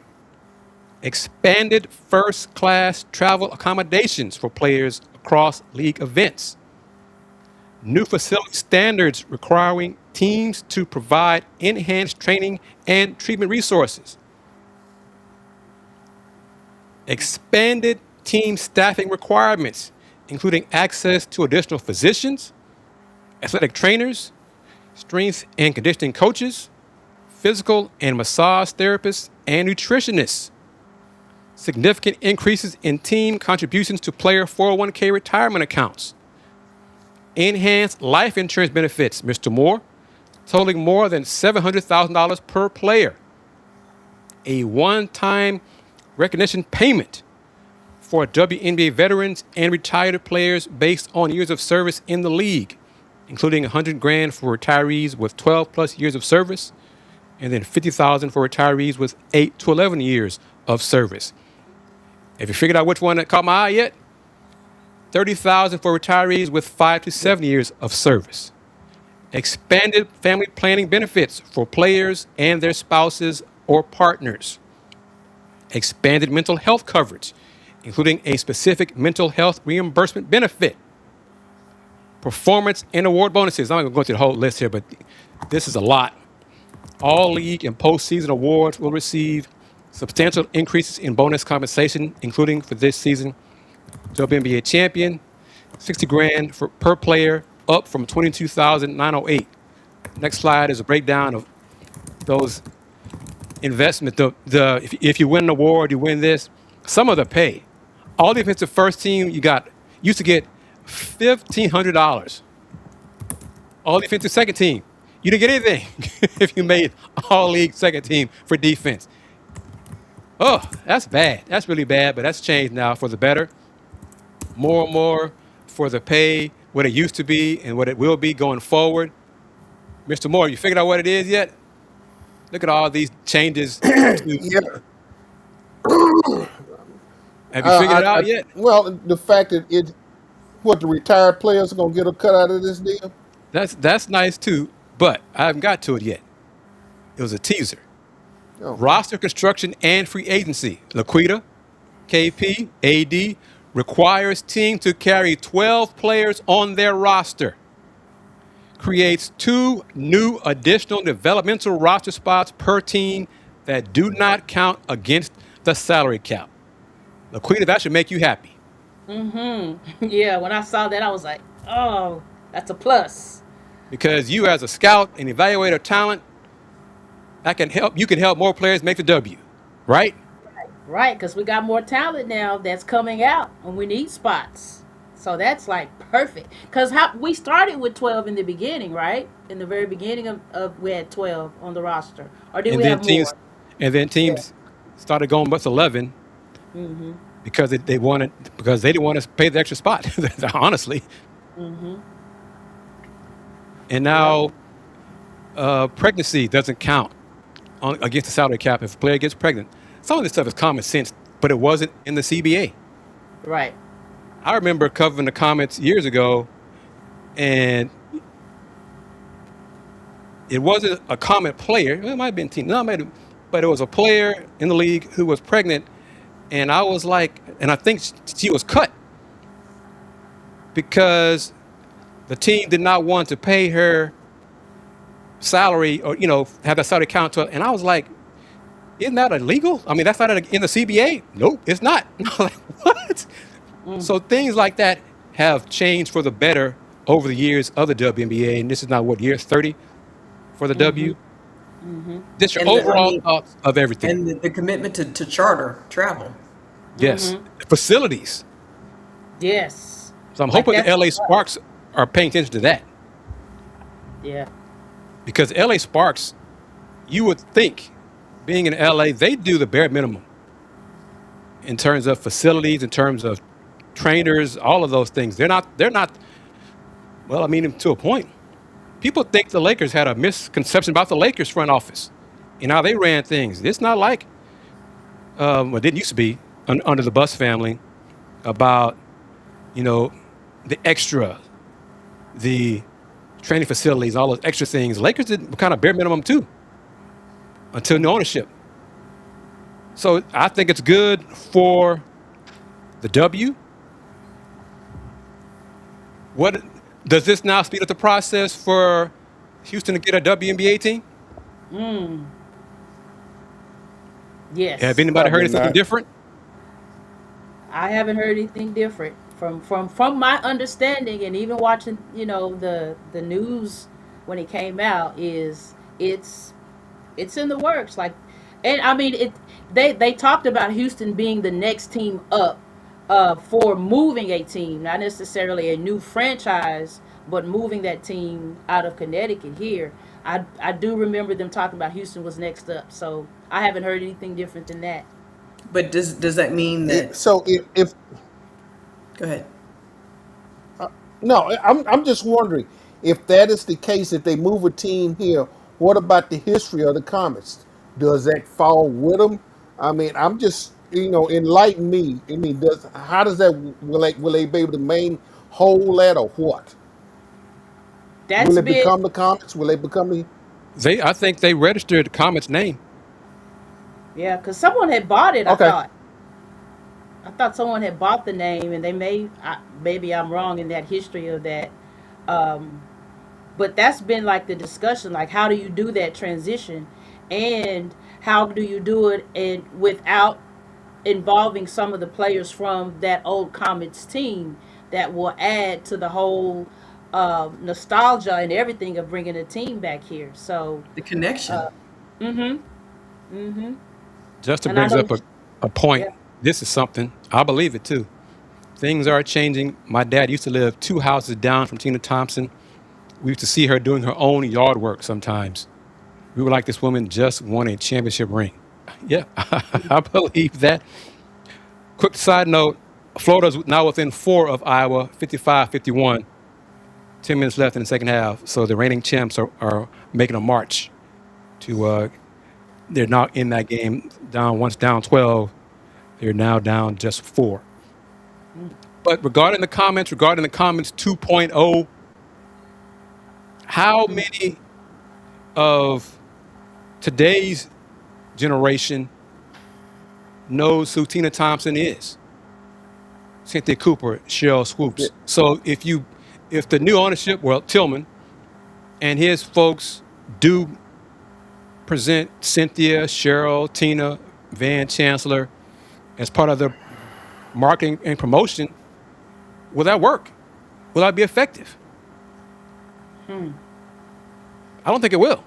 Expanded first-class travel accommodations for players across league events. New facility standards requiring teams to provide enhanced training and treatment resources. Expanded team staffing requirements, including access to additional physicians, athletic trainers, strength and conditioning coaches, physical and massage therapists, and nutritionists. Significant increases in team contributions to player 401k retirement accounts. Enhanced life insurance benefits, Mr. Moore, totaling more than $700,000 per player. A one-time recognition payment for WNBA veterans and retired players based on years of service in the league, including $100,000 for retirees with 12 plus years of service, and then $50,000 for retirees with 8 to 11 years of service. Have you figured out which one that caught my eye yet? $30,000 for retirees with 5 to 7 years of service. Expanded family planning benefits for players and their spouses or partners, expanded mental health coverage, including a specific mental health reimbursement benefit, performance and award bonuses. I'm not going to go through the whole list here, but this is a lot. All league and postseason awards will receive substantial increases in bonus compensation, including for this season, WNBA champion, $60,000 per player, up from $22,908. Next slide is a breakdown of those investments. If you win an award, you win this. Some of the pay. All defensive first team used to get $1,500. All defensive second team, you didn't get anything if you made all league second team for defense. Oh, that's bad. That's really bad, but that's changed now for the better. More and more for the pay, what it used to be and what it will be going forward. Mr. Moore, you figured out what it is yet? Look at all these changes. Yeah. Have you figured it out yet? Well, the fact that the retired players are gonna get a cut out of this deal. That's nice too, but I haven't got to it yet. It was a teaser. Oh. Roster construction and free agency. Laquita, KP, AD requires team to carry 12 players on their roster. Creates 2 new additional developmental roster spots per team that do not count against the salary cap. Laquita, that should make you happy. Yeah, when I saw that, I was like, oh, that's a plus. Because you as a scout and evaluator of talent, you can help more players make the W, right? Right, because we got more talent now that's coming out, and we need spots. So that's like perfect. Because we started with 12 in the beginning, right? In the very beginning of we had 12 on the roster. Or did we have more? And then teams started going what's 11 because they didn't want to pay the extra spot, honestly. And now pregnancy doesn't count against the salary cap if a player gets pregnant. Some of this stuff is common sense, but it wasn't in the CBA. Right. I remember covering the Comets years ago, and it wasn't a Comet player. It might have been team. But it was a player in the league who was pregnant, and I was like, and I think she was cut because the team did not want to pay her salary or have that salary count to it. And I was like, isn't that illegal? I mean, that's not in the CBA. Nope, it's not. I was like, what? So things like that have changed for the better over the years of the WNBA, and this is now year 30 for the W. Just your overall thoughts of everything. And the commitment to charter travel. Yes, facilities. Yes. So I'm hoping the LA Sparks are paying attention to that. Yeah. Because LA Sparks, you would think, being in LA, they do the bare minimum in terms of facilities, in terms of trainers, all of those things. They're not, well, I mean, to a point. People think the Lakers had a misconception about the Lakers front office and how they ran things. It's not like, it didn't used to be under the Bus family about, the extra, the training facilities, all those extra things. Lakers did kind of bare minimum too until new ownership. So I think it's good for the W. What does this now speed up the process for Houston to get a WNBA team? Yes. Have anybody heard something different? I haven't heard anything different from my understanding, and even watching, the news when it came out, is it's in the works. Like, and I mean, they talked about Houston being the next team up for moving a team, not necessarily a new franchise, but moving that team out of Connecticut here. I do remember them talking about Houston was next up, so I haven't heard anything different than that. But does that mean that? So if Go ahead. no, I'm just wondering if that is the case. If they move a team here, what about the history of the Comets? Does that fall with them? I mean, I'm just enlighten me. I mean, how does that will they be able to hold that or what? That's Will it been become the Comets? Will they become the? I think they registered the Comets name. Yeah, because someone had bought it. Okay. I thought someone had bought the name, and they maybe I'm wrong in that history of that. Um, but that's been like the discussion, like how do you do that transition, and how do you do it and without involving some of the players from that old Comets team that will add to the whole nostalgia and everything of bringing the team back here. So, The connection. uh, mm-hmm, mm-hmm. Justin And I brings know, up a point. yeah, This is something. I believe it too. Things are changing. My dad used to live 2 houses down from Tina Thompson. We used to see her doing her own yard work sometimes. We were like, this woman just won a championship ring. Yeah, I believe that. Quick side note, Florida's now within 4 of Iowa, 55-51. 10 minutes left in the second half. So the reigning champs are making a march to, they're now in that game once down 12. They're now down just 4. But regarding the comments 2.0, how many of today's generation knows who Tina Thompson is? Cynthia Cooper, Cheryl Yeah. Swoops. So if the new ownership, well, Tillman and his folks do present Cynthia, Cheryl, Tina, Van Chancellor as part of their marketing and promotion, will that work? Will that be effective? I don't think it will.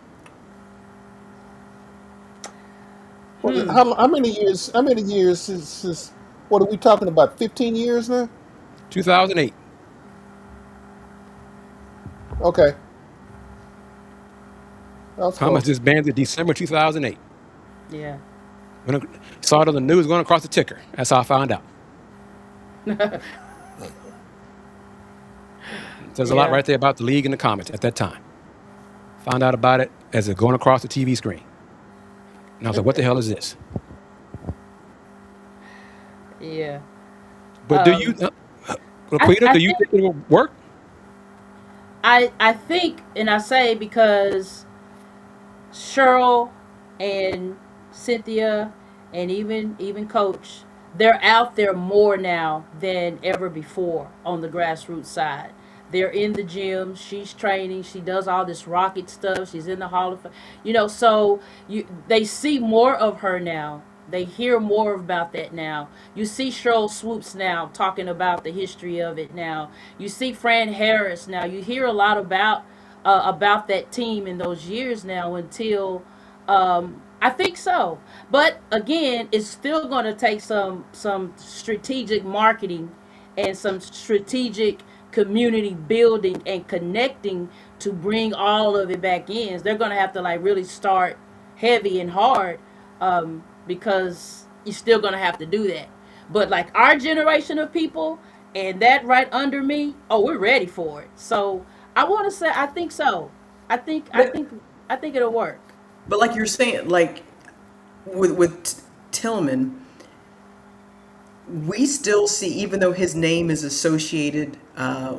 Well, how many years? How many years since? What are we talking about? 15 years now. 2008. Okay, that's Thomas close. disbanded December 2008. yeah, When I saw it on the news going across the ticker. That's how I found out. There's a lot yeah, right there about the league and the comments at that time. Found out about it as it going across the TV screen. And I was like, what the hell is this? yeah. But do you, Um, I Laquita, I do you think think it will work? I think, and I say because Cheryl and Cynthia and even Coach, they're out there more now than ever before on the grassroots side. They're in the gym. She's training. She does all this rocket stuff. She's in the Hall of Fame. So they see more of her now. They hear more about that now. You see Cheryl Swoops now talking about the history of it now. You see Fran Harris now. You hear a lot about that team in those years now until I think so. But again, it's still going to take some strategic marketing and some strategic community building and connecting to bring all of it back in. They're going to have to like really start heavy and hard because you're still going to have to do that. But like our generation of people and that right under me, oh, we're ready for it. So I want to say I think so. I think I But think I think it'll work. but like you're saying, like with Tillman, we still see, even though his name is associated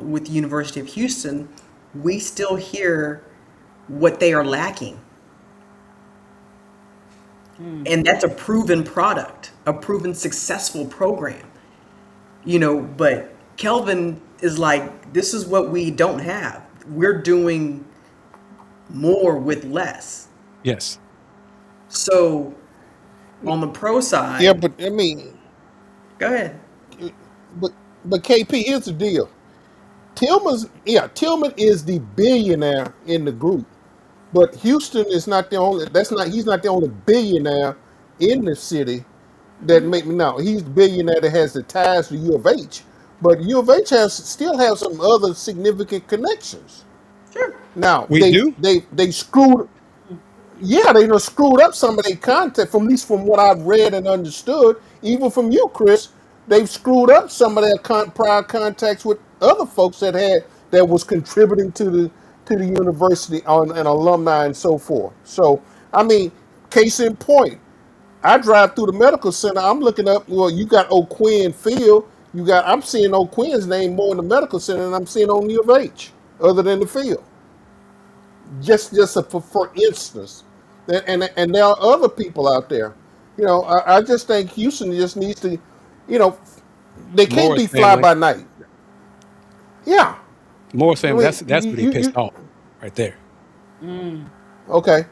with the University of Houston, we still hear what they are lacking. And that's a proven product, a proven successful program. But Kelvin is like, this is what we don't have. We're doing more with less. Yes. So on the pro Yeah, side, but I mean, go ahead. but KP, here's the deal. Tillman is the billionaire in the group, but Houston is not the only. That's not. He's not the only billionaire in the city that make me know. He's the billionaire that has the ties to U of H, but U of H still has some other significant connections. Sure. Now We do? they screwed. Yeah, they done screwed up some of their content. From at least from what I've read and understood, even from you, Chris, they've screwed up some of their prior contacts with other folks that was contributing to the university on an alumni and so forth. So I mean, case in point, I drive through the medical center. I'm looking up. Well, you got O'Quinn Field. I'm seeing O'Quinn's name more in the medical center than I'm seeing on U of H, other than the field. For instance, and there are other people out there. I just think Houston just needs to, you know, they can't Morris be fly family. by night. Yeah, Morris I family. mean, That's what he pissed off right there. Mm. okay.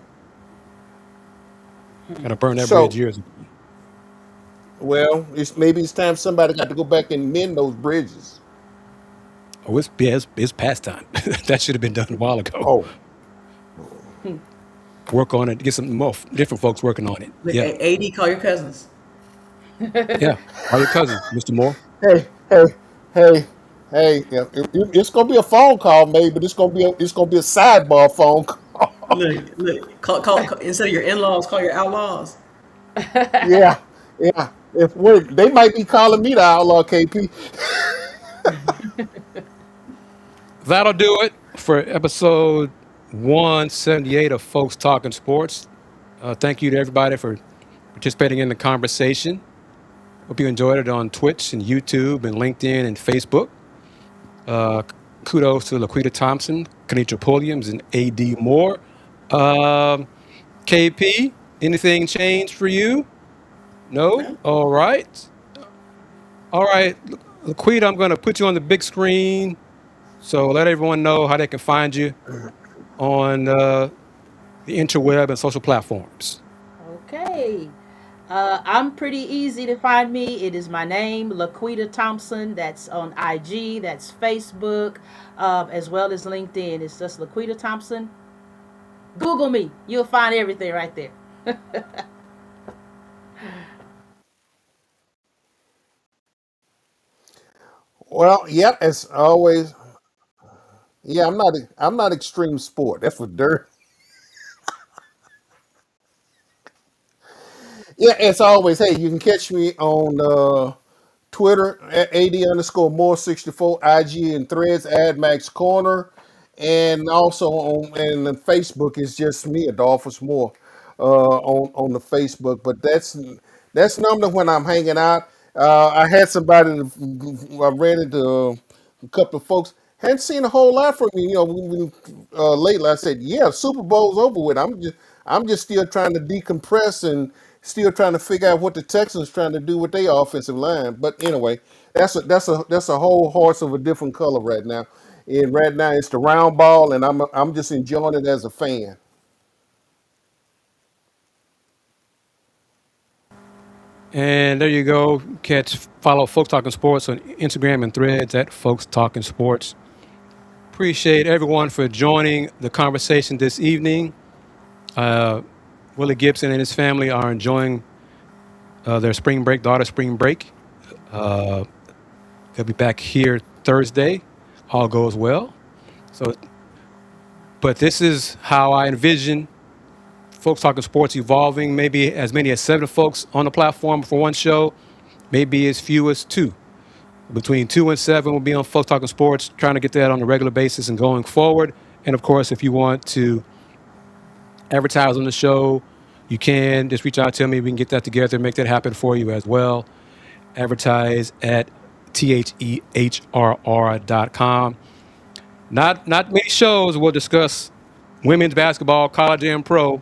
Got to burn that bridge So, years ago. well, maybe it's time somebody got to go back and mend those bridges. Oh, it's past time. That should have been done a while ago. Oh, Work on it. Get some more different folks working on it. Look, Yeah, AD, call your cousins. yeah. Are your cousins, Mr. Moore? hey, hey, hey, hey! Yeah, it's gonna be a phone call, maybe, but it's gonna be a sidebar phone call. Look, call instead of your in-laws, call your outlaws. Yeah, yeah. They might be calling me the outlaw, KP. That'll do it for episode 178 of Folks Talking Sports. Thank you to everybody for participating in the conversation. Hope you enjoyed it on Twitch and YouTube and LinkedIn and Facebook. Uh, Kudos to Laquita Thompson, Kanitra Pulliams, and A.D. Moore. Um, KP, anything changed for you? No? No? All right. All right. Laquita, I'm going to put you on the big screen. So let everyone know how they can find you on the interweb and social platforms. Okay. I'm pretty easy to find me. It is my name, Laquita Thompson. That's on IG, that's Facebook, as well as LinkedIn. It's just Laquita Thompson. Google me. You'll find everything right there. Well, yep, as always. Yeah, I'm not extreme sport. That's for dirt. Yeah, as always. Hey, you can catch me on Twitter at AD_more64, IG and Threads, AdMax Corner, and also and then Facebook is just me, Adolphus Moore, on the Facebook. But that's normally when I'm hanging out. I had somebody I ran into a couple of folks. Hadn't seen a whole lot from you, lately. I said, "Yeah, Super Bowl's over with. I'm just still trying to decompress and still trying to figure out what the Texans trying to do with their offensive line." But anyway, that's a whole horse of a different color right now. And right now it's the round ball, and I'm just enjoying it as a fan. And there you go. Follow Folks Talking Sports on Instagram and Threads at Folks Talking Sports. Appreciate everyone for joining the conversation this evening. Uh, Willie Gibson and his family are enjoying their daughter spring break. Uh, they'll be back here Thursday. All goes well. So, but this is how I envision Folks Talking Sports evolving. Maybe as many as 7 folks on the platform for one show, maybe as few as 2. Between 2 and 7 will be on Folks Talking Sports, trying to get that on a regular basis and going forward. And of course, if you want to advertise on the show, you can just reach out to me. We can get that together, make that happen for you as well. Advertise at thehrr.com. Not many shows will discuss women's basketball, college and pro,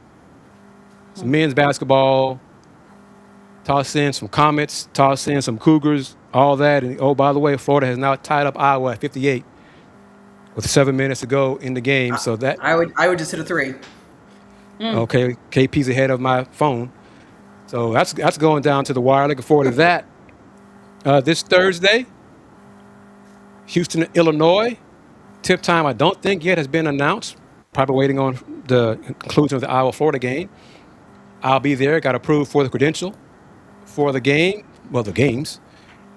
some men's basketball, toss in some Comets, toss in some Cougars, all that. And oh, by the way, Florida has now tied up Iowa at 58 with 7 minutes to go in the game. So that I would just hit a 3. okay, KP's ahead of my phone. So that's going down to the wire. Looking forward to that. This Thursday, Houston, Illinois. Tip time, I don't think yet has been announced. Probably waiting on the conclusion of the Iowa-Florida game. I'll be there. Got approved for the credential for the game, well, the games.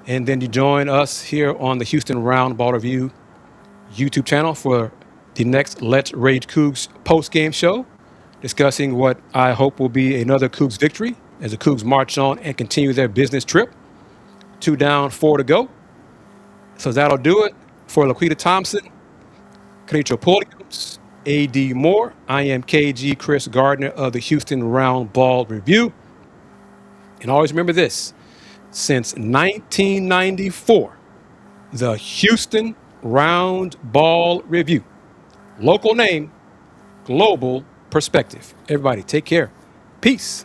And then you join us here on the Houston Round Ball Review YouTube channel for the next Let's Rage Cougs post-game show, discussing what I hope will be another Cougs victory as the Cougs march on and continue their business trip. 2 down, 4 to go. So that'll do it for Laquita Thompson, Kanitra Pulliams, A.D. Moore. I am KG Chris Gardner of the Houston Round Ball Review. And always remember this, since 1994, the Houston Round Ball Review. Local name, global perspective. Everybody take care. Peace.